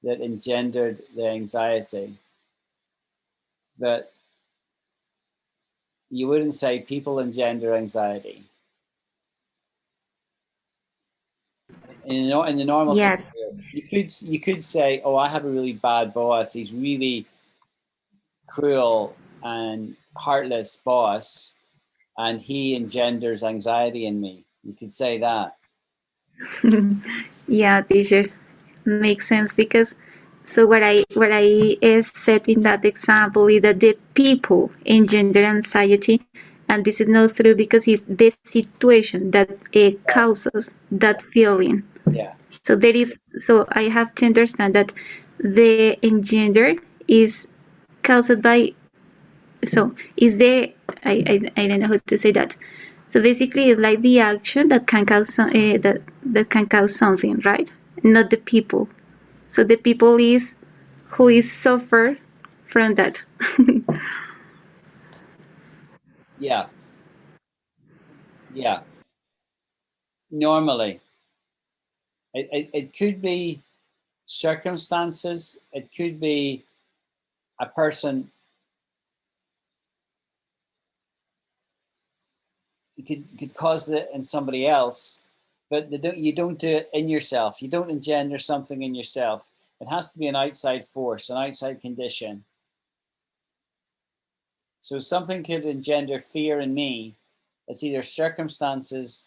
that engendered the anxiety. But you wouldn't say people engender anxiety. In the normal Yeah. scenario, you could say, "Oh, I have a really bad boss. He's really cruel and heartless boss, and he engenders anxiety in me." You could say that. Yeah, teacher. Makes sense because so what I said in that example is that the people engender anxiety, and this is not true because it's the situation that causes that feeling. Yeah. So I have to understand that the engender is caused by, so is the I don't know how to say that. So basically, it's like the action that can cause that can cause something, right? Not the people. So the people is who is suffer from that. Yeah. Yeah. Normally, it could be circumstances. It could be a person. You could cause it in somebody else, but you don't do it in yourself. You don't engender something in yourself. It has to be an outside force, an outside condition. So something could engender fear in me. It's either circumstances,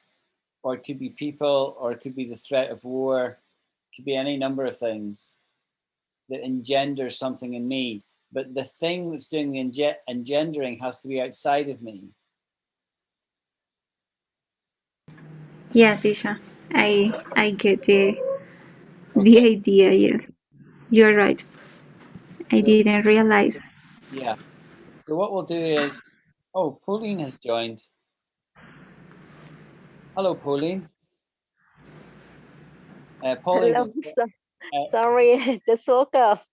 or it could be people, or it could be the threat of war. It could be any number of things that engenders something in me. But the thing that's doing the engendering has to be outside of me. Yeah, Tisha, I get the Okay. idea. Yeah, you're right. I So, didn't realize. yeah. So what we'll do is, oh, Pauline has joined. Hello, Pauline. Pauline, Hello, uh, sorry, just woke up.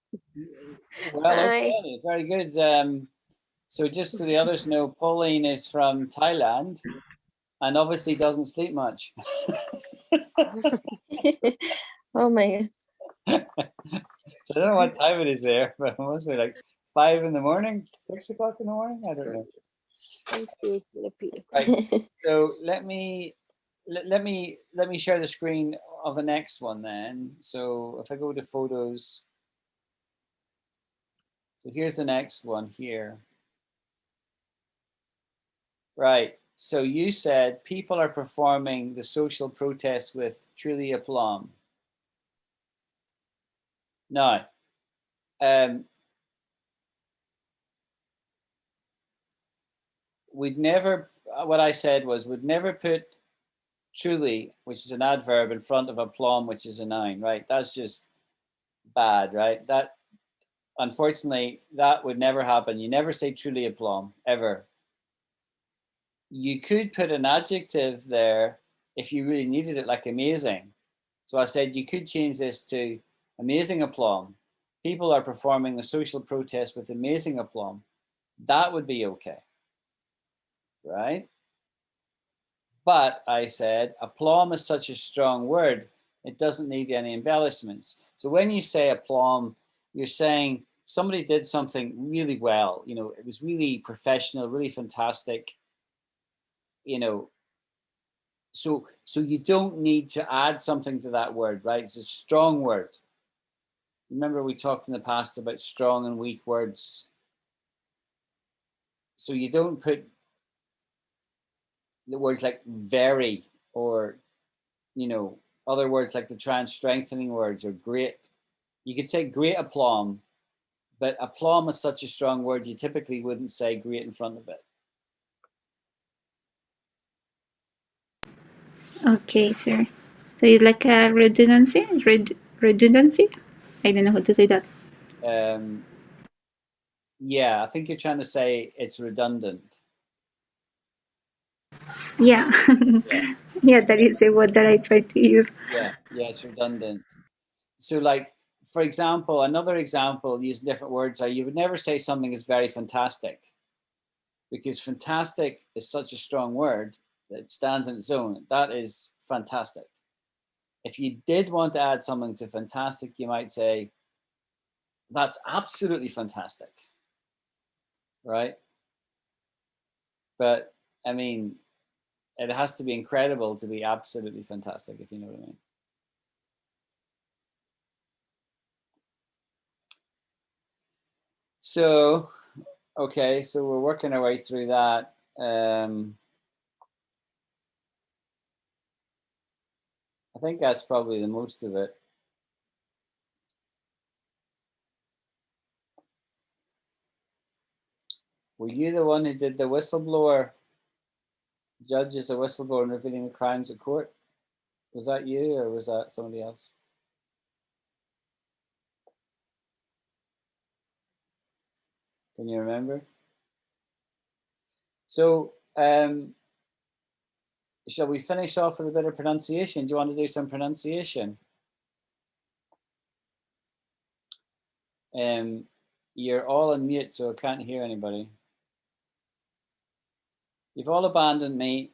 well, Hi. okay, very good. So just so the others know, Pauline is from Thailand and obviously doesn't sleep much. Oh my So I don't know what time it is there, but it must be like 5 in the morning, 6 o'clock in the morning. I don't know. I'm still sleepy. Right. God. So let me share the screen of the next one then. So if I go to photos, so here's the next one here. Right. So you said people are performing the social protest with truly aplomb. Now, we'd never, what I said was, we'd never put truly, which is an adverb, in front of aplomb, which is a noun, right? That's just bad, right? That, unfortunately, that would never happen. You never say truly aplomb, ever. You could put an adjective there if you really needed it, like amazing. So I said you could change this to amazing aplomb. People are performing the social protest with amazing aplomb. That would be okay, right? But I said aplomb is such a strong word, it doesn't need any embellishments. So when you say aplomb, you're saying somebody did something really well. You know, it was really professional, really fantastic. You know, so you don't need to add something to that word, right? It's a strong word. Remember we talked in the past about strong and weak words. So you don't put the words like very, or, you know, other words like the trans strengthening words, or great. You could say great aplomb, but aplomb is such a strong word, you typically wouldn't say great in front of it. Okay, sir. So it's like a redundancy? Redundancy? I don't know how to say that. Yeah, I think you're trying to say it's redundant. Yeah. Yeah. Yeah, that is the word that I try to use. Yeah, it's redundant. So like, for example, another example using different words are, you would never say something is very fantastic, because fantastic is such a strong word that stands on its own. That is fantastic. If you did want to add something to fantastic, you might say, that's absolutely fantastic, right? But I mean, it has to be incredible to be absolutely fantastic, if you know what I mean. So, okay, so we're working our way through that. I think that's probably the most of it. Were you the one who did the whistleblower? Judge is a whistleblower revealing the crimes at court. Was that you, or was that somebody else? Can you remember? So, shall we finish off with a bit of pronunciation? Do you want to do some pronunciation? You're all on mute, so I can't hear anybody. You've all abandoned me.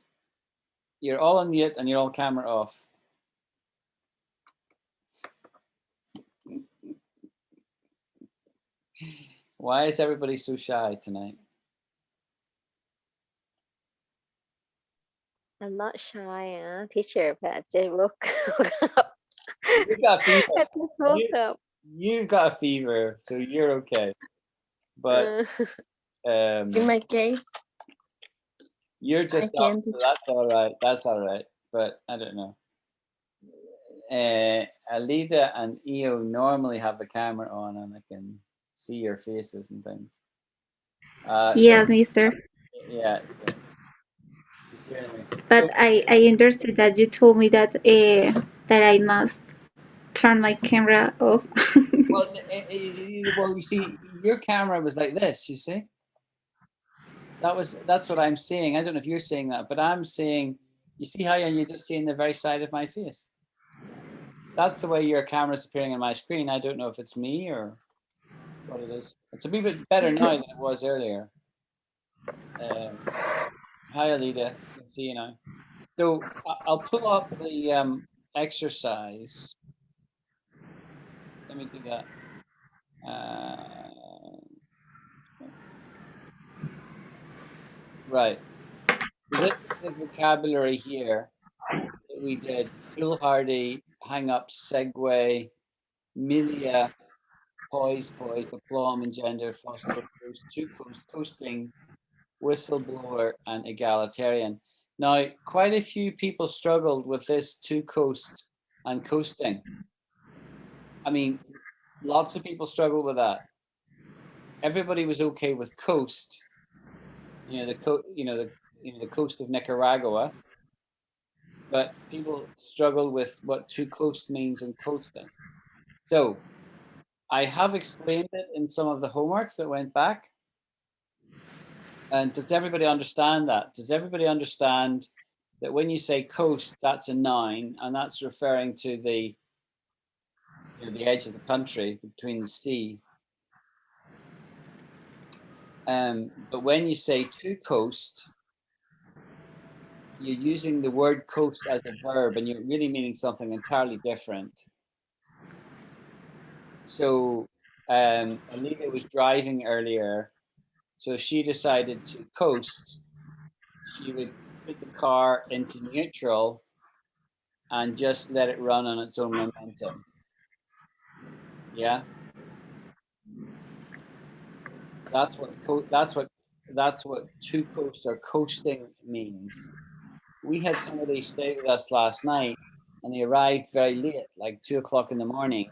You're all on mute and you're all camera off. Why is everybody so shy tonight? I'm not shy, teacher, but I just woke up. You've got a fever. I just woke up. You've got a fever, so you're okay. But In my case, you're just I up, can't. so that's all right. That's all right. But I don't know. Alida and Io normally have the camera on, and I can see your faces and things. Yes, mister. Yeah. So, anyway. But I understood that you told me that that I must turn my camera off. Well, you see, your camera was like this. You see, that's what I'm seeing. I don't know if you're seeing that, but I'm seeing. You see how you're just seeing the very side of my face. That's the way your camera's appearing on my screen. I don't know if it's me or what it is. It's a wee bit better now than it was earlier. Hi, Alida. I can see you now. So I'll pull up the exercise. Let me do that. Right. So this is the vocabulary here that we did: foolhardy, hangups, segue, milieu, poise, aplomb, engender, foster, coasting, whistleblower, and egalitarian. Now, quite a few people struggled with this to coast and coasting. I mean, lots of people struggle with that. Everybody was okay with coast. The coast of Nicaragua, but people struggle with what to coast means in coasting. So I have explained it in some of the homeworks that went back. And does everybody understand that? Does everybody understand that when you say coast, that's a noun, and that's referring to the edge of the country between the sea? But when you say to coast, you're using the word coast as a verb, and you're really meaning something entirely different. So Alida was driving earlier, so if she decided to coast, she would put the car into neutral and just let it run on its own momentum. Yeah, that's what to coast or coasting means. We had somebody stay with us last night, and they arrived very late, like 2 o'clock in the morning,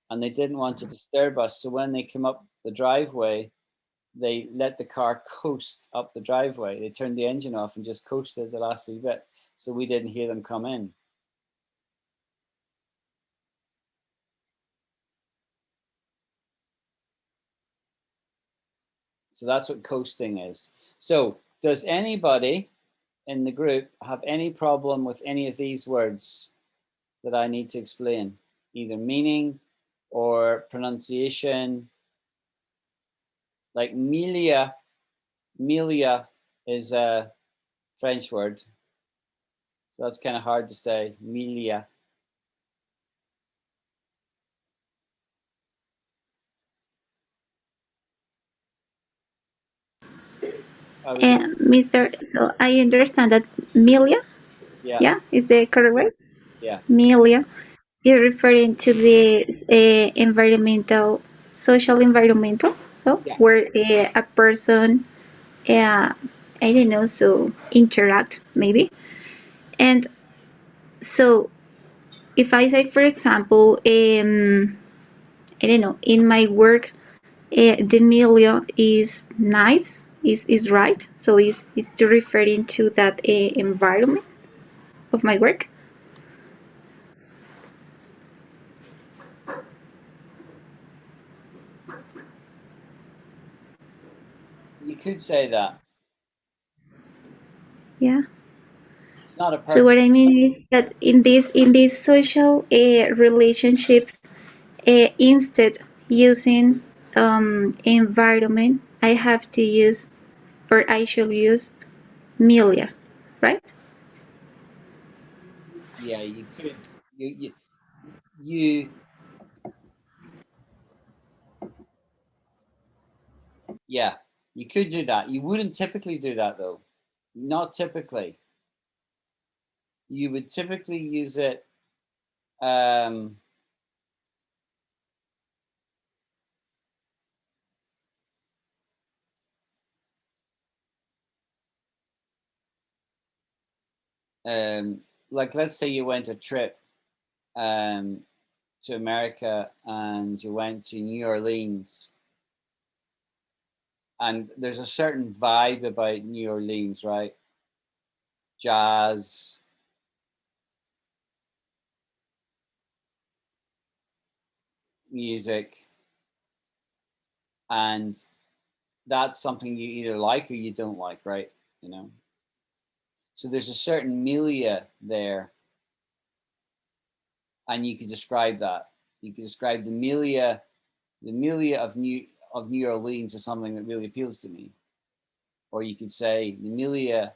and they didn't want to disturb us. So when they came up the driveway, they let the car coast up the driveway. They turned the engine off and just coasted the last wee bit, so we didn't hear them come in. So that's what coasting is. So does anybody in the group have any problem with any of these words that I need to explain, either meaning or pronunciation? Like milieu is a French word, so that's kind of hard to say, milieu. Mr. So I understand that milieu, yeah, is the correct way? Yeah. Milieu is referring to the environmental, social environmental, so Yeah. where a person, I don't know, so interact maybe. And so if I say, for example, I don't know, in my work, the milieu is nice, is right, so is referring to that environment of my work. You could say that. Yeah. It's not a perfect. So what I mean is that in these social relationships, instead using environment, I have to use, or I should use, milieu, right? Yeah, you could. You Yeah, you could do that. You wouldn't typically do that though. Not typically. You would typically use it like, let's say you went a trip to America and you went to New Orleans, and there's a certain vibe about New Orleans, right? Jazz, music, and that's something you either like or you don't like, right? You know, so there's a certain milieu there, and you could describe that. You could describe the milieu of New Orleans as something that really appeals to me, or you could say the milieu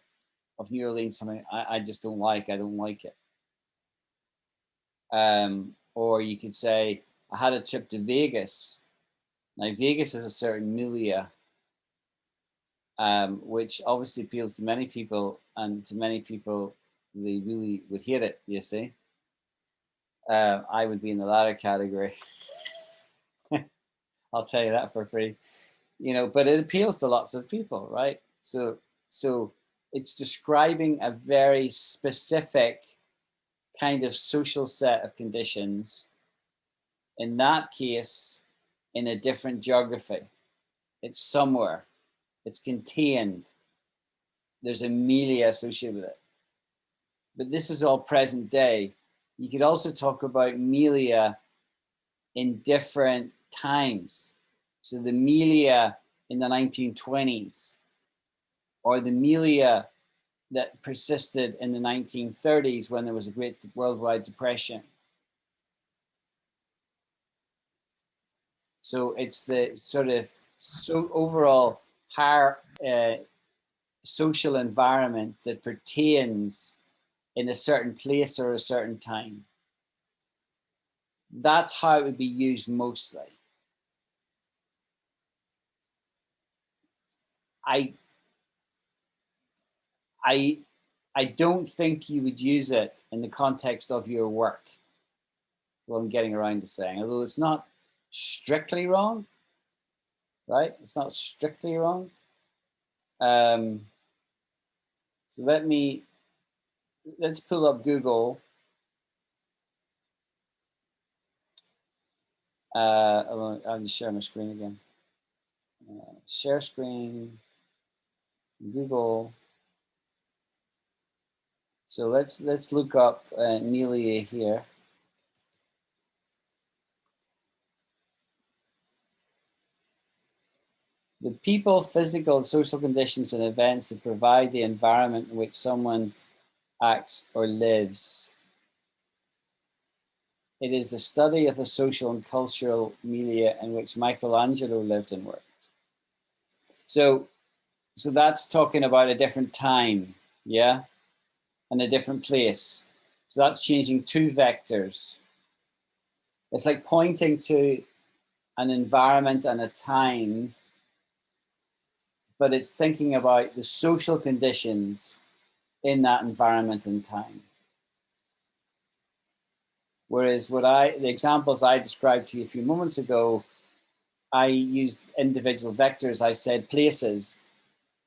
of New Orleans something I just don't like. I don't like it. Or you could say I had a trip to Vegas. Now Vegas is a certain milieu, which obviously appeals to many people, and to many people they really would hate it. You see, I would be in the latter category. I'll tell you that for free. You know, but it appeals to lots of people, right? So it's describing a very specific kind of social set of conditions, in that case in a different geography. It's somewhere, it's contained, there's a milieu associated with it. But this is all present day. You could also talk about milieu in different times. So the milieu in the 1920s, or the milieu that persisted in the 1930s when there was a great worldwide depression. So it's the sort of overall higher social environment that pertains in a certain place or a certain time. That's how it would be used mostly. I don't think you would use it in the context of your work. What I'm getting around to saying, although it's not strictly wrong, right? It's not strictly wrong. So let's pull up Google. I'll just share my screen again. Share screen, Google. So let's look up milieu here. The people, physical, social conditions, and events that provide the environment in which someone acts or lives. It is the study of the social and cultural milieu in which Michelangelo lived and worked. So that's talking about a different time, yeah, and a different place. So that's changing two vectors. It's like pointing to an environment and a time, but it's thinking about the social conditions in that environment and time. Whereas the examples I described to you a few moments ago, I used individual vectors. I said places,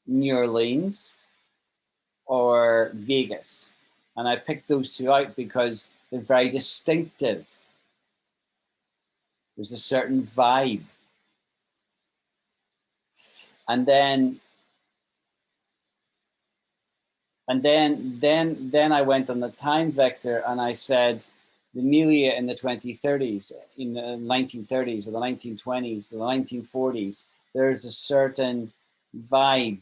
New Orleans or Vegas. And I picked those two out because they're very distinctive. There's a certain vibe. And then I went on the time vector and I said the milieu in the 2030s, in the 1930s or the 1920s or the 1940s, there's a certain vibe.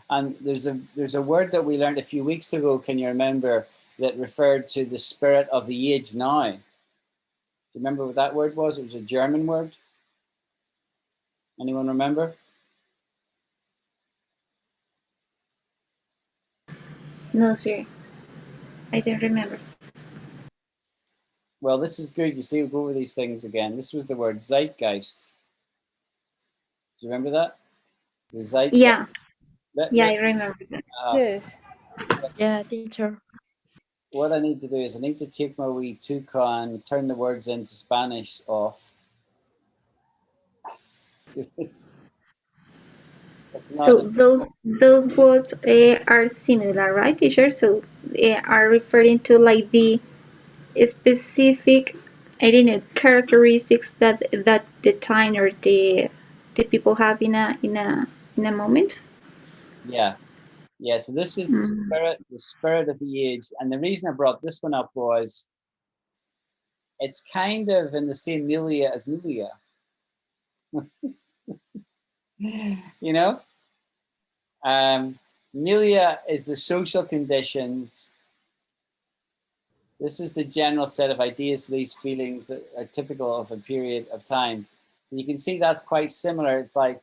And there's a word that we learned a few weeks ago, can you remember, that referred to the spirit of the age now? Do you remember what that word was? It was a German word. Anyone remember? No, sir. I don't remember. well, this is good. You see, we'll go over these things again. This was the word zeitgeist. Do you remember that? The zeitgeist. Yeah, yeah, I remember that. Yes. Yeah, teacher. What I need to do is I need to take my wee toucan, turn the words into Spanish off. It's So not. those words are similar, right, teacher? So are referring to like the specific, I don't know, characteristics that the time or the people have in a moment. Yeah, yeah. So this is Mm. the spirit of the age, and the reason I brought this one up was it's kind of in the same milieu as milieu. You know, milieu is the social conditions. This is the general set of ideas, beliefs, feelings that are typical of a period of time. So you can see that's quite similar. It's like,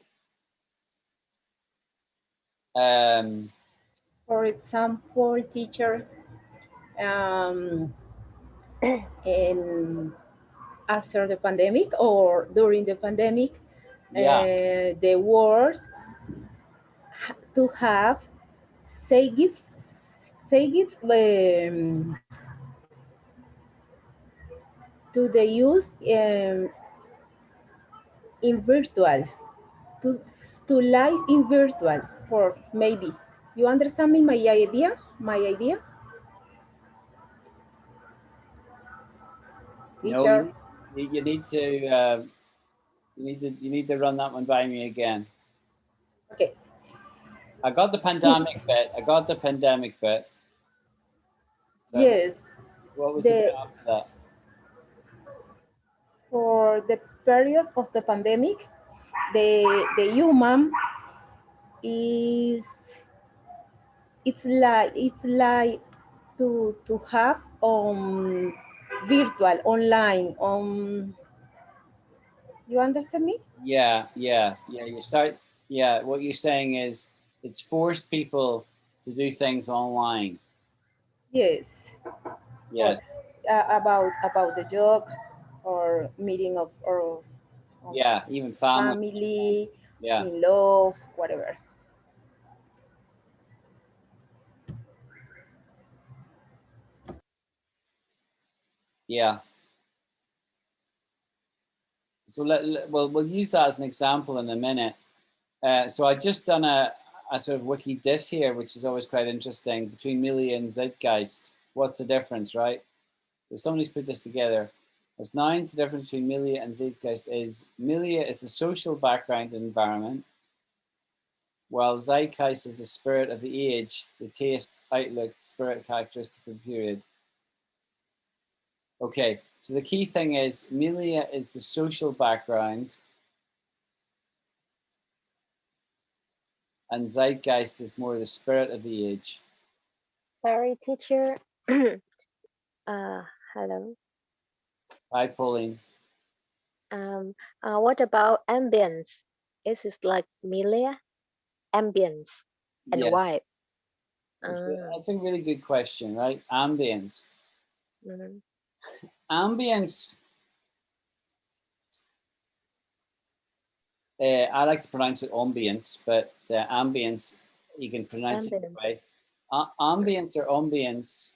For example, teacher, in, after the pandemic or during the pandemic, yeah, the words to have segue, to the use in virtual, to, to live in virtual for maybe. You understand me, my idea? My idea? no, Teacher. you need to you need to run that one by me again. Okay. I got the pandemic bit. I got the pandemic bit. But Yes. what was the bit The after that? For the period of the pandemic, the human is it's like to have virtual online you understand me? Yeah, yeah, yeah. You start. Yeah, what you're saying is it's forced people to do things online. Yes. Or Yes. about the job or meeting of Yeah, even family. family, Yeah, in love, whatever. yeah. So we'll use that as an example in a minute. So I just done a sort of wiki diss here, which is always quite interesting between milieu and zeitgeist. What's the difference, right? So somebody's put this together. As nouns, the difference between milieu and zeitgeist is milieu is the social background and environment, while zeitgeist is the spirit of the age, the taste, outlook, spirit, characteristic of the period. Okay, so the key thing is milieu is the social background and zeitgeist is more the spirit of the age. Sorry, teacher. Hello. Hi, Pauline. What about ambience? Is it like milieu, ambience, and Yes, vibe? Uh, that's a really good question, right? Ambience. mhm. Ambience, I like to pronounce it ambience, but ambience, you can pronounce it either Ambience. way. Ambience or ambience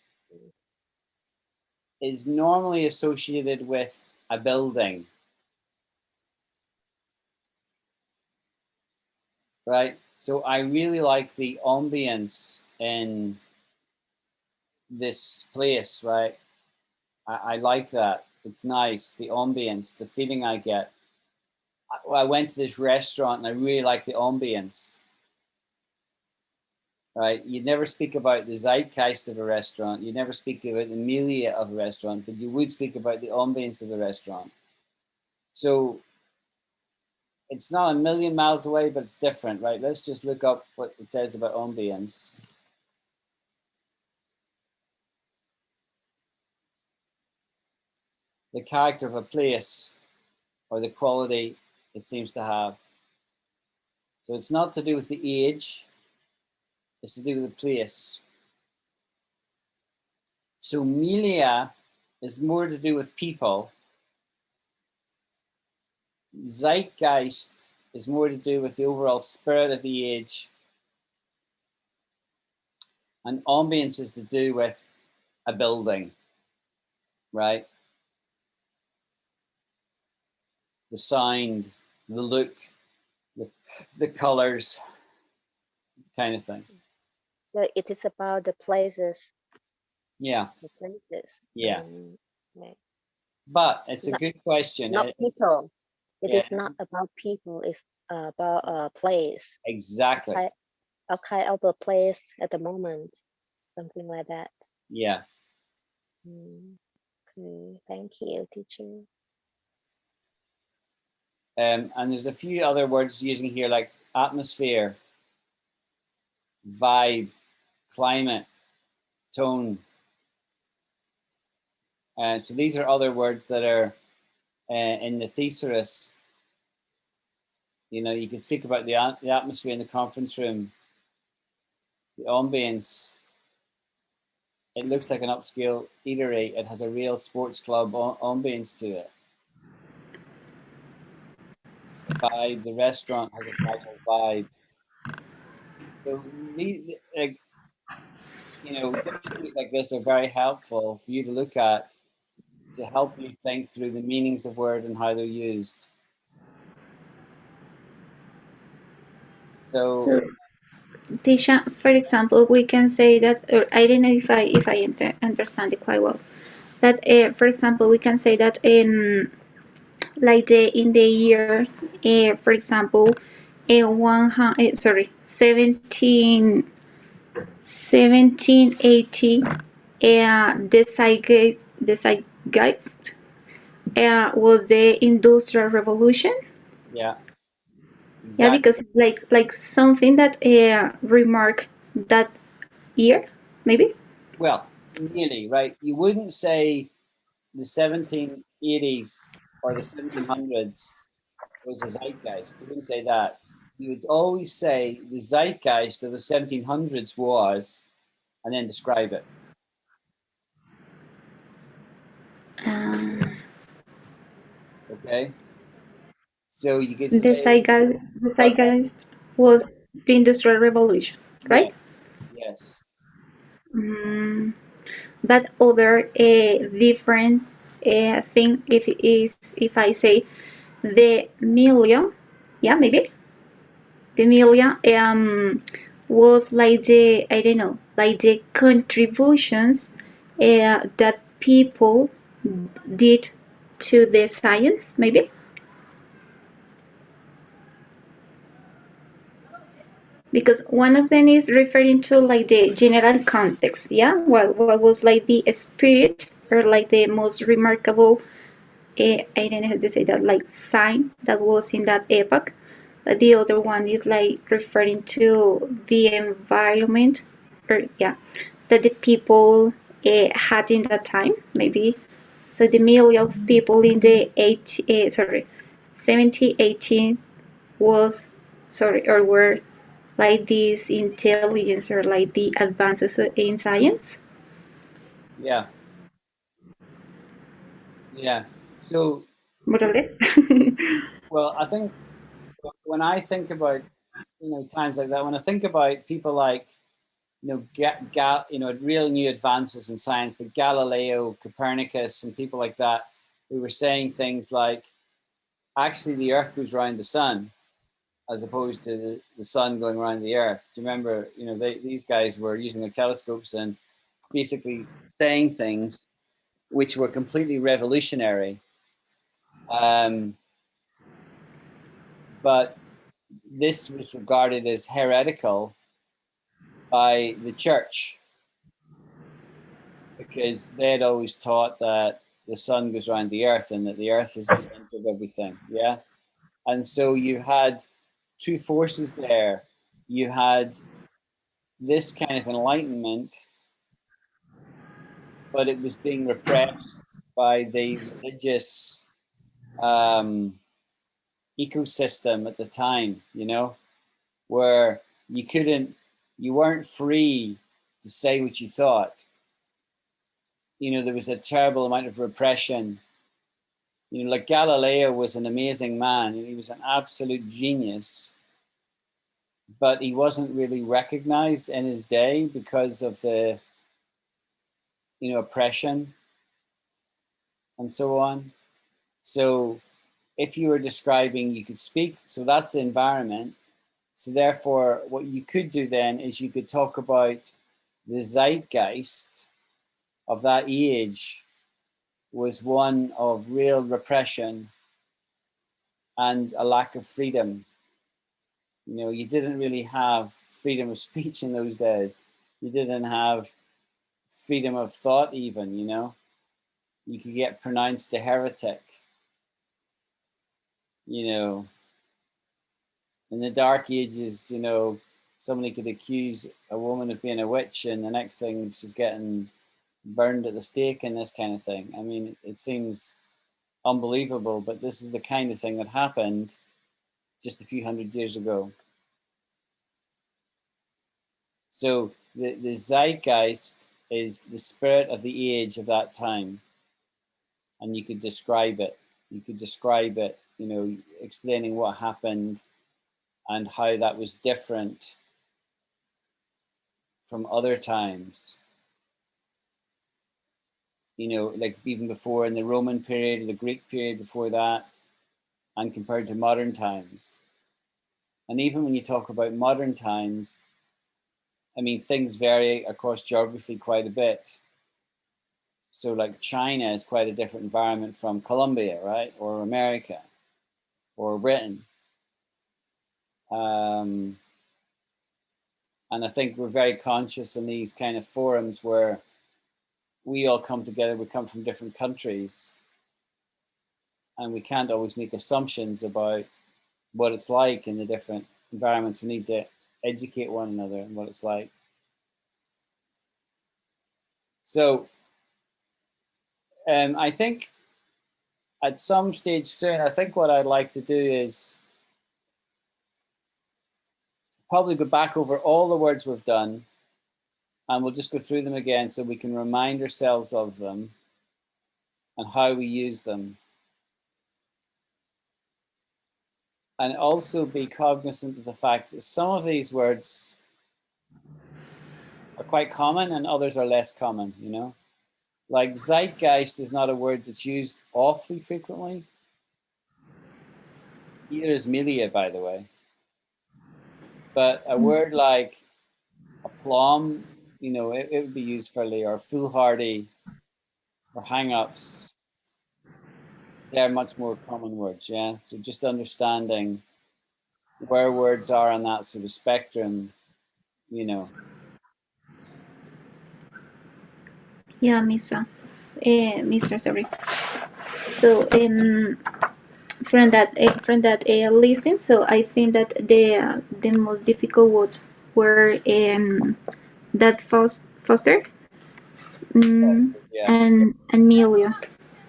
is normally associated with a building, right? So I really like the ambience in this place, right? I like that. It's nice. The ambience, the feeling I get. I went to this restaurant and I really like the ambience, right? You'd never speak about the zeitgeist of a restaurant. You'd never speak about the milieu of a restaurant, but you would speak about the ambience of the restaurant. So it's not a million miles away, but it's different, right? Let's just look up what it says about ambience. The character of a place or the quality it seems to have. So it's not to do with the age, it's to do with the place. So milieu is more to do with people. Zeitgeist is more to do with the overall spirit of the age. And ambience is to do with a building, right? The sound, the look, the colors, kind of thing. So it is about the places. Yeah. The places. Yeah. Right. But it's a Not- good question. Not people. It Yeah. is not about people. It's about a place. Exactly. A kind of a place at the moment. Something like that. Yeah. Okay. Thank you, teacher. And there's a few other words using here like atmosphere, vibe, climate, tone. So these are other words that are in the thesaurus. You know, you can speak about the atmosphere in the conference room, the ambience. It looks like an upscale eatery. It has a real sports club ambience to it. Vibe, the restaurant has a casual vibe. So like, you know, dictionaries like this are very helpful for you to look at to help you think through the meanings of words and how they're used. So Tisha, for example, we can say that, or I don't know if I understand it quite well. That, for example, we can say that in like in the year, for example, 1780, the zeitgeist was the Industrial Revolution. yeah, Yeah, exactly. because like something that remark that year, maybe. Well, nearly, right? You wouldn't say the 1780s or the 1700s was a zeitgeist. You wouldn't say that. You would always say the zeitgeist of the 1700s was, and then describe it. Um, Okay? So you could the say, zeitgeist was the Industrial Revolution, yeah, right? yes. But other different thing if I say the milieu, yeah, maybe the milieu was like the, I don't know, like the contributions that people did to the science, maybe. Because one of them is referring to like the general context, yeah, what was like the spirit or like the most remarkable, I don't know how to say that, like sign that was in that epoch. But the other one is like referring to the environment, or yeah, that the people had in that time, maybe. So the million of people in the 1718 was, or were like this intelligence or like the advances in science. Yeah. Yeah. So, More or less. well, I think when I think about, times like that, when I think about people like, real new advances in science, like Galileo, Copernicus, and people like that, who were saying things like, actually, the Earth goes around the sun, as opposed to the sun going around the Earth. Do you remember? These guys were using their telescopes and basically saying things which were completely revolutionary. But this was regarded as heretical by the church because they had always taught that the sun goes around the earth and that the earth is the center of everything. Yeah. And so you had two forces there. You had this kind of enlightenment, but it was being repressed by the religious ecosystem at the time, where you weren't free to say what you thought. you know, there was a terrible amount of repression. You know, like Galileo was an amazing man. He was an absolute genius, but he wasn't really recognized in his day because of the, you know, oppression and so on. So if you were describing, you could speak, so that's the environment. So therefore, what you could do then is you could talk about the zeitgeist of that age was one of real repression and a lack of freedom. You know, you didn't really have freedom of speech in those days. You didn't have freedom of thought even, you know. You could get pronounced a heretic, you know. In the Dark Ages, you know, somebody could accuse a woman of being a witch and the next thing she's getting burned at the stake and this kind of thing. I mean, it seems unbelievable, but this is the kind of thing that happened just a few hundred years ago. So the zeitgeist is the spirit of the age of that time. And you could describe it. You could describe it, you know, explaining what happened and how that was different from other times. You know, like even before in the Roman period or the Greek period before that, and compared to modern times. And even when you talk about modern times, I mean, things vary across geography quite a bit. So like China is quite a different environment from Colombia, right? Or America or Britain. And I think we're very conscious in these kind of forums where we all come together, we come from different countries, and we can't always make assumptions about what it's like in the different environments. We need to educate one another on what it's like. So I think at some stage soon, I think what I'd like to do is probably go back over all the words we've done, and we'll just go through them again so we can remind ourselves of them and how we use them. And also be cognizant of the fact that some of these words are quite common and others are less common, you know? Like zeitgeist is not a word that's used awfully frequently. Either is milieu, by the way. But a word like aplomb, you know, it would be used fairly, or foolhardy, or hangups. They're much more common words, yeah? So just understanding where words are on that sort of spectrum, you know. Yeah, Mr. Sorry. So from that listing, so I think that the most difficult words were that foster Yeah. and milieu,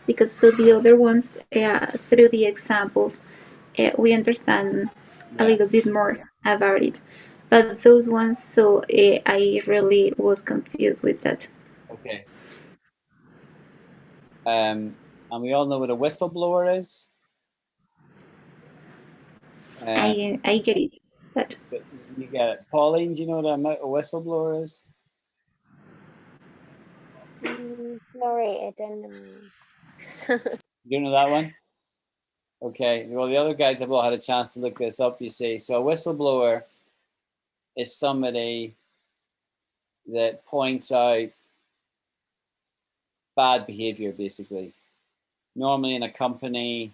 because so the other ones through the examples we understand a Yeah. little bit more about it, but those ones, so I really was confused with that. Okay. And we all know what a whistleblower is. I get it, but You get it. Pauline, do you know what a whistleblower is? Sorry, I don't. You don't know that one? Okay. Well, the other guys have all had a chance to look this up, you see. So a whistleblower is somebody that points out bad behavior, basically. Normally in a company,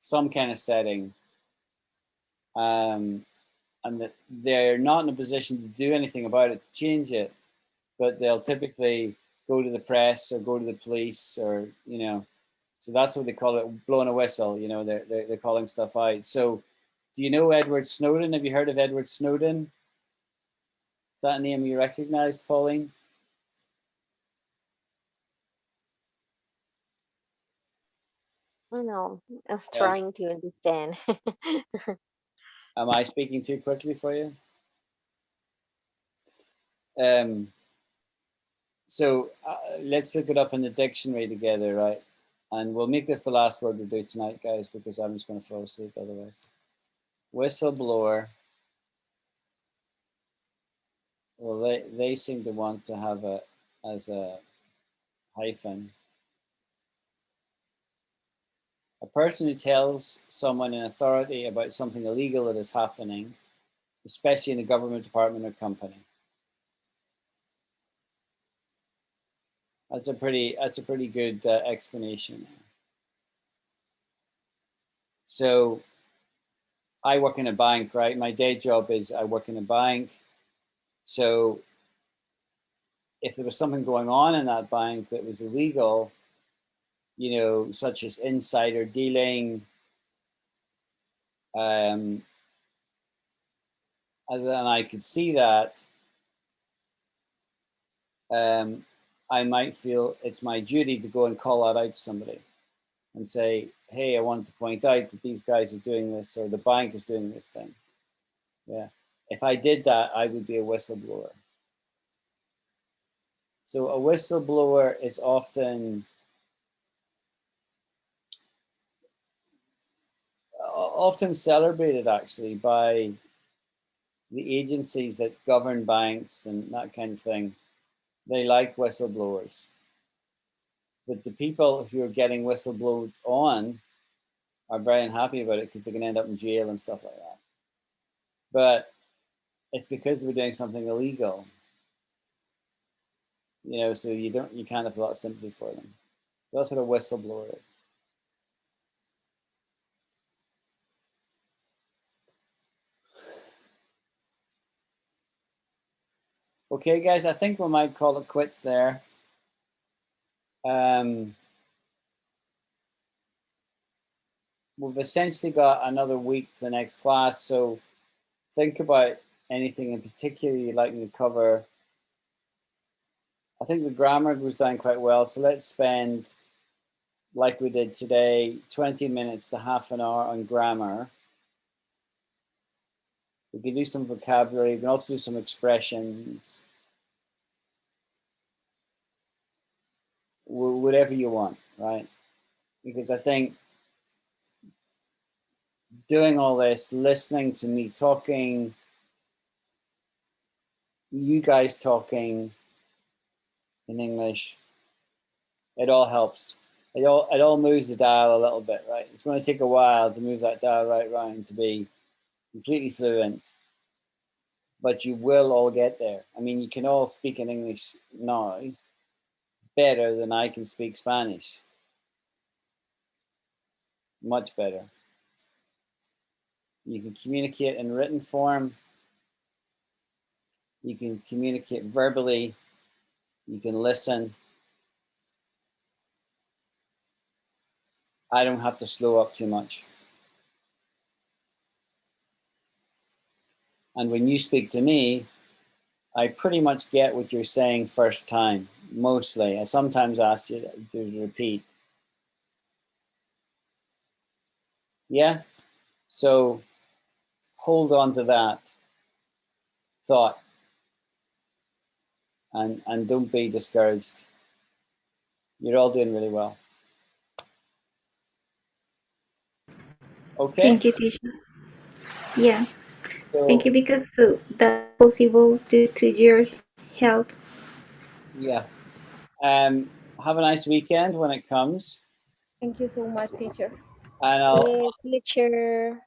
some kind of setting, and that they're not in a position to do anything about it to change it, but they'll typically go to the press or go to the police, or you know, so that's what they call it, blowing a whistle. You know, they're calling stuff out. So, do you know Edward Snowden? Have you heard of Edward Snowden? Is that a name you recognize, Pauline? No, I'm Yeah. trying to understand. Am I speaking too quickly for you? Um, So let's look it up in the dictionary together, right? And we'll make this the last word we do tonight, guys, because I'm just going to fall asleep otherwise. Whistleblower. Well, they seem to want to have a as a hyphen. A person who tells someone in authority about something illegal that is happening, especially in a government department or company. That's a pretty good explanation. So I work in a bank, right? My day job is I work in a bank. So if there was something going on in that bank that was illegal, you know, such as insider dealing, and then I could see that, I might feel it's my duty to go and call that out to somebody and say, hey, I want to point out that these guys are doing this, or the bank is doing this thing. Yeah. If I did that, I would be a whistleblower. So a whistleblower is often celebrated actually by the agencies that govern banks and that kind of thing. They like whistleblowers. But the people who are getting whistleblowed on are very unhappy about it because they can end up in jail and stuff like that. But it's because they're doing something illegal. You know, so you can't have a lot of sympathy for them. So that's what a whistleblower is. Okay, guys, I think we might call it quits there. We've essentially got another week to the next class, so think about anything in particular you'd like me to cover. I think the grammar goes down quite well, so let's spend, like we did today, 20 minutes to half an hour on grammar. We can do some vocabulary, we can also do some expressions. Whatever you want, right? Because I think doing all this, listening to me talking, you guys talking in English, it all helps. It all moves the dial a little bit, right? It's going to take a while to move that dial right round to be completely fluent, but you will all get there. I mean, you can all speak in English now better than I can speak Spanish. Much better. You can communicate in written form. You can communicate verbally. You can listen. I don't have to slow up too much. And when you speak to me, I pretty much get what you're saying first time, mostly. I sometimes ask you to repeat. Yeah? So hold on to that thought and don't be discouraged. You're all doing really well. Okay? Thank you, teacher. Yeah, So, thank you because that's possible due to your help. yeah. Have a nice weekend when it comes. Thank you so much, teacher. And Okay, teacher.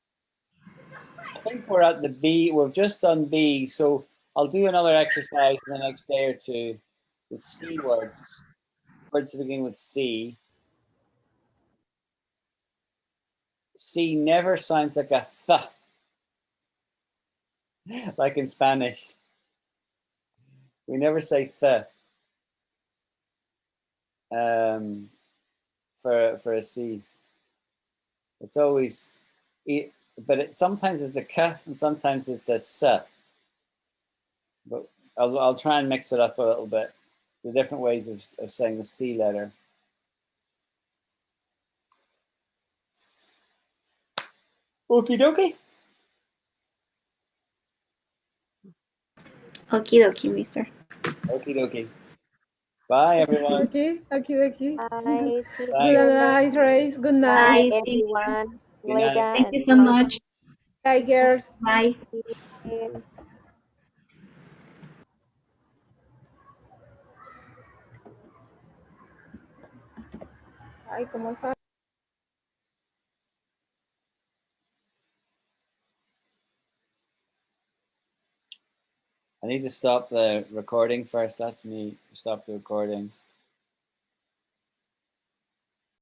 I think we're at the B. We've just done B. So I'll do another exercise in the next day or two with C words. Words to begin with C. C never sounds like a th, like in Spanish. We never say th for a C. It's always, but sometimes it's a k and sometimes it's a s. But I'll try and mix it up a little bit. The different ways of saying the C letter. Okie dokie. Okie dokie, mister. Okie dokie. Bye, everyone. Okay, okay. Bye, Good teacher. night, Grace. Good night. Bye, Bye. everyone. Good night. Leda Thank you and so Mark. much. Bye, girls. Bye. Ay, ¿cómo sabes? I need to stop the recording first. That's me. Stop the recording.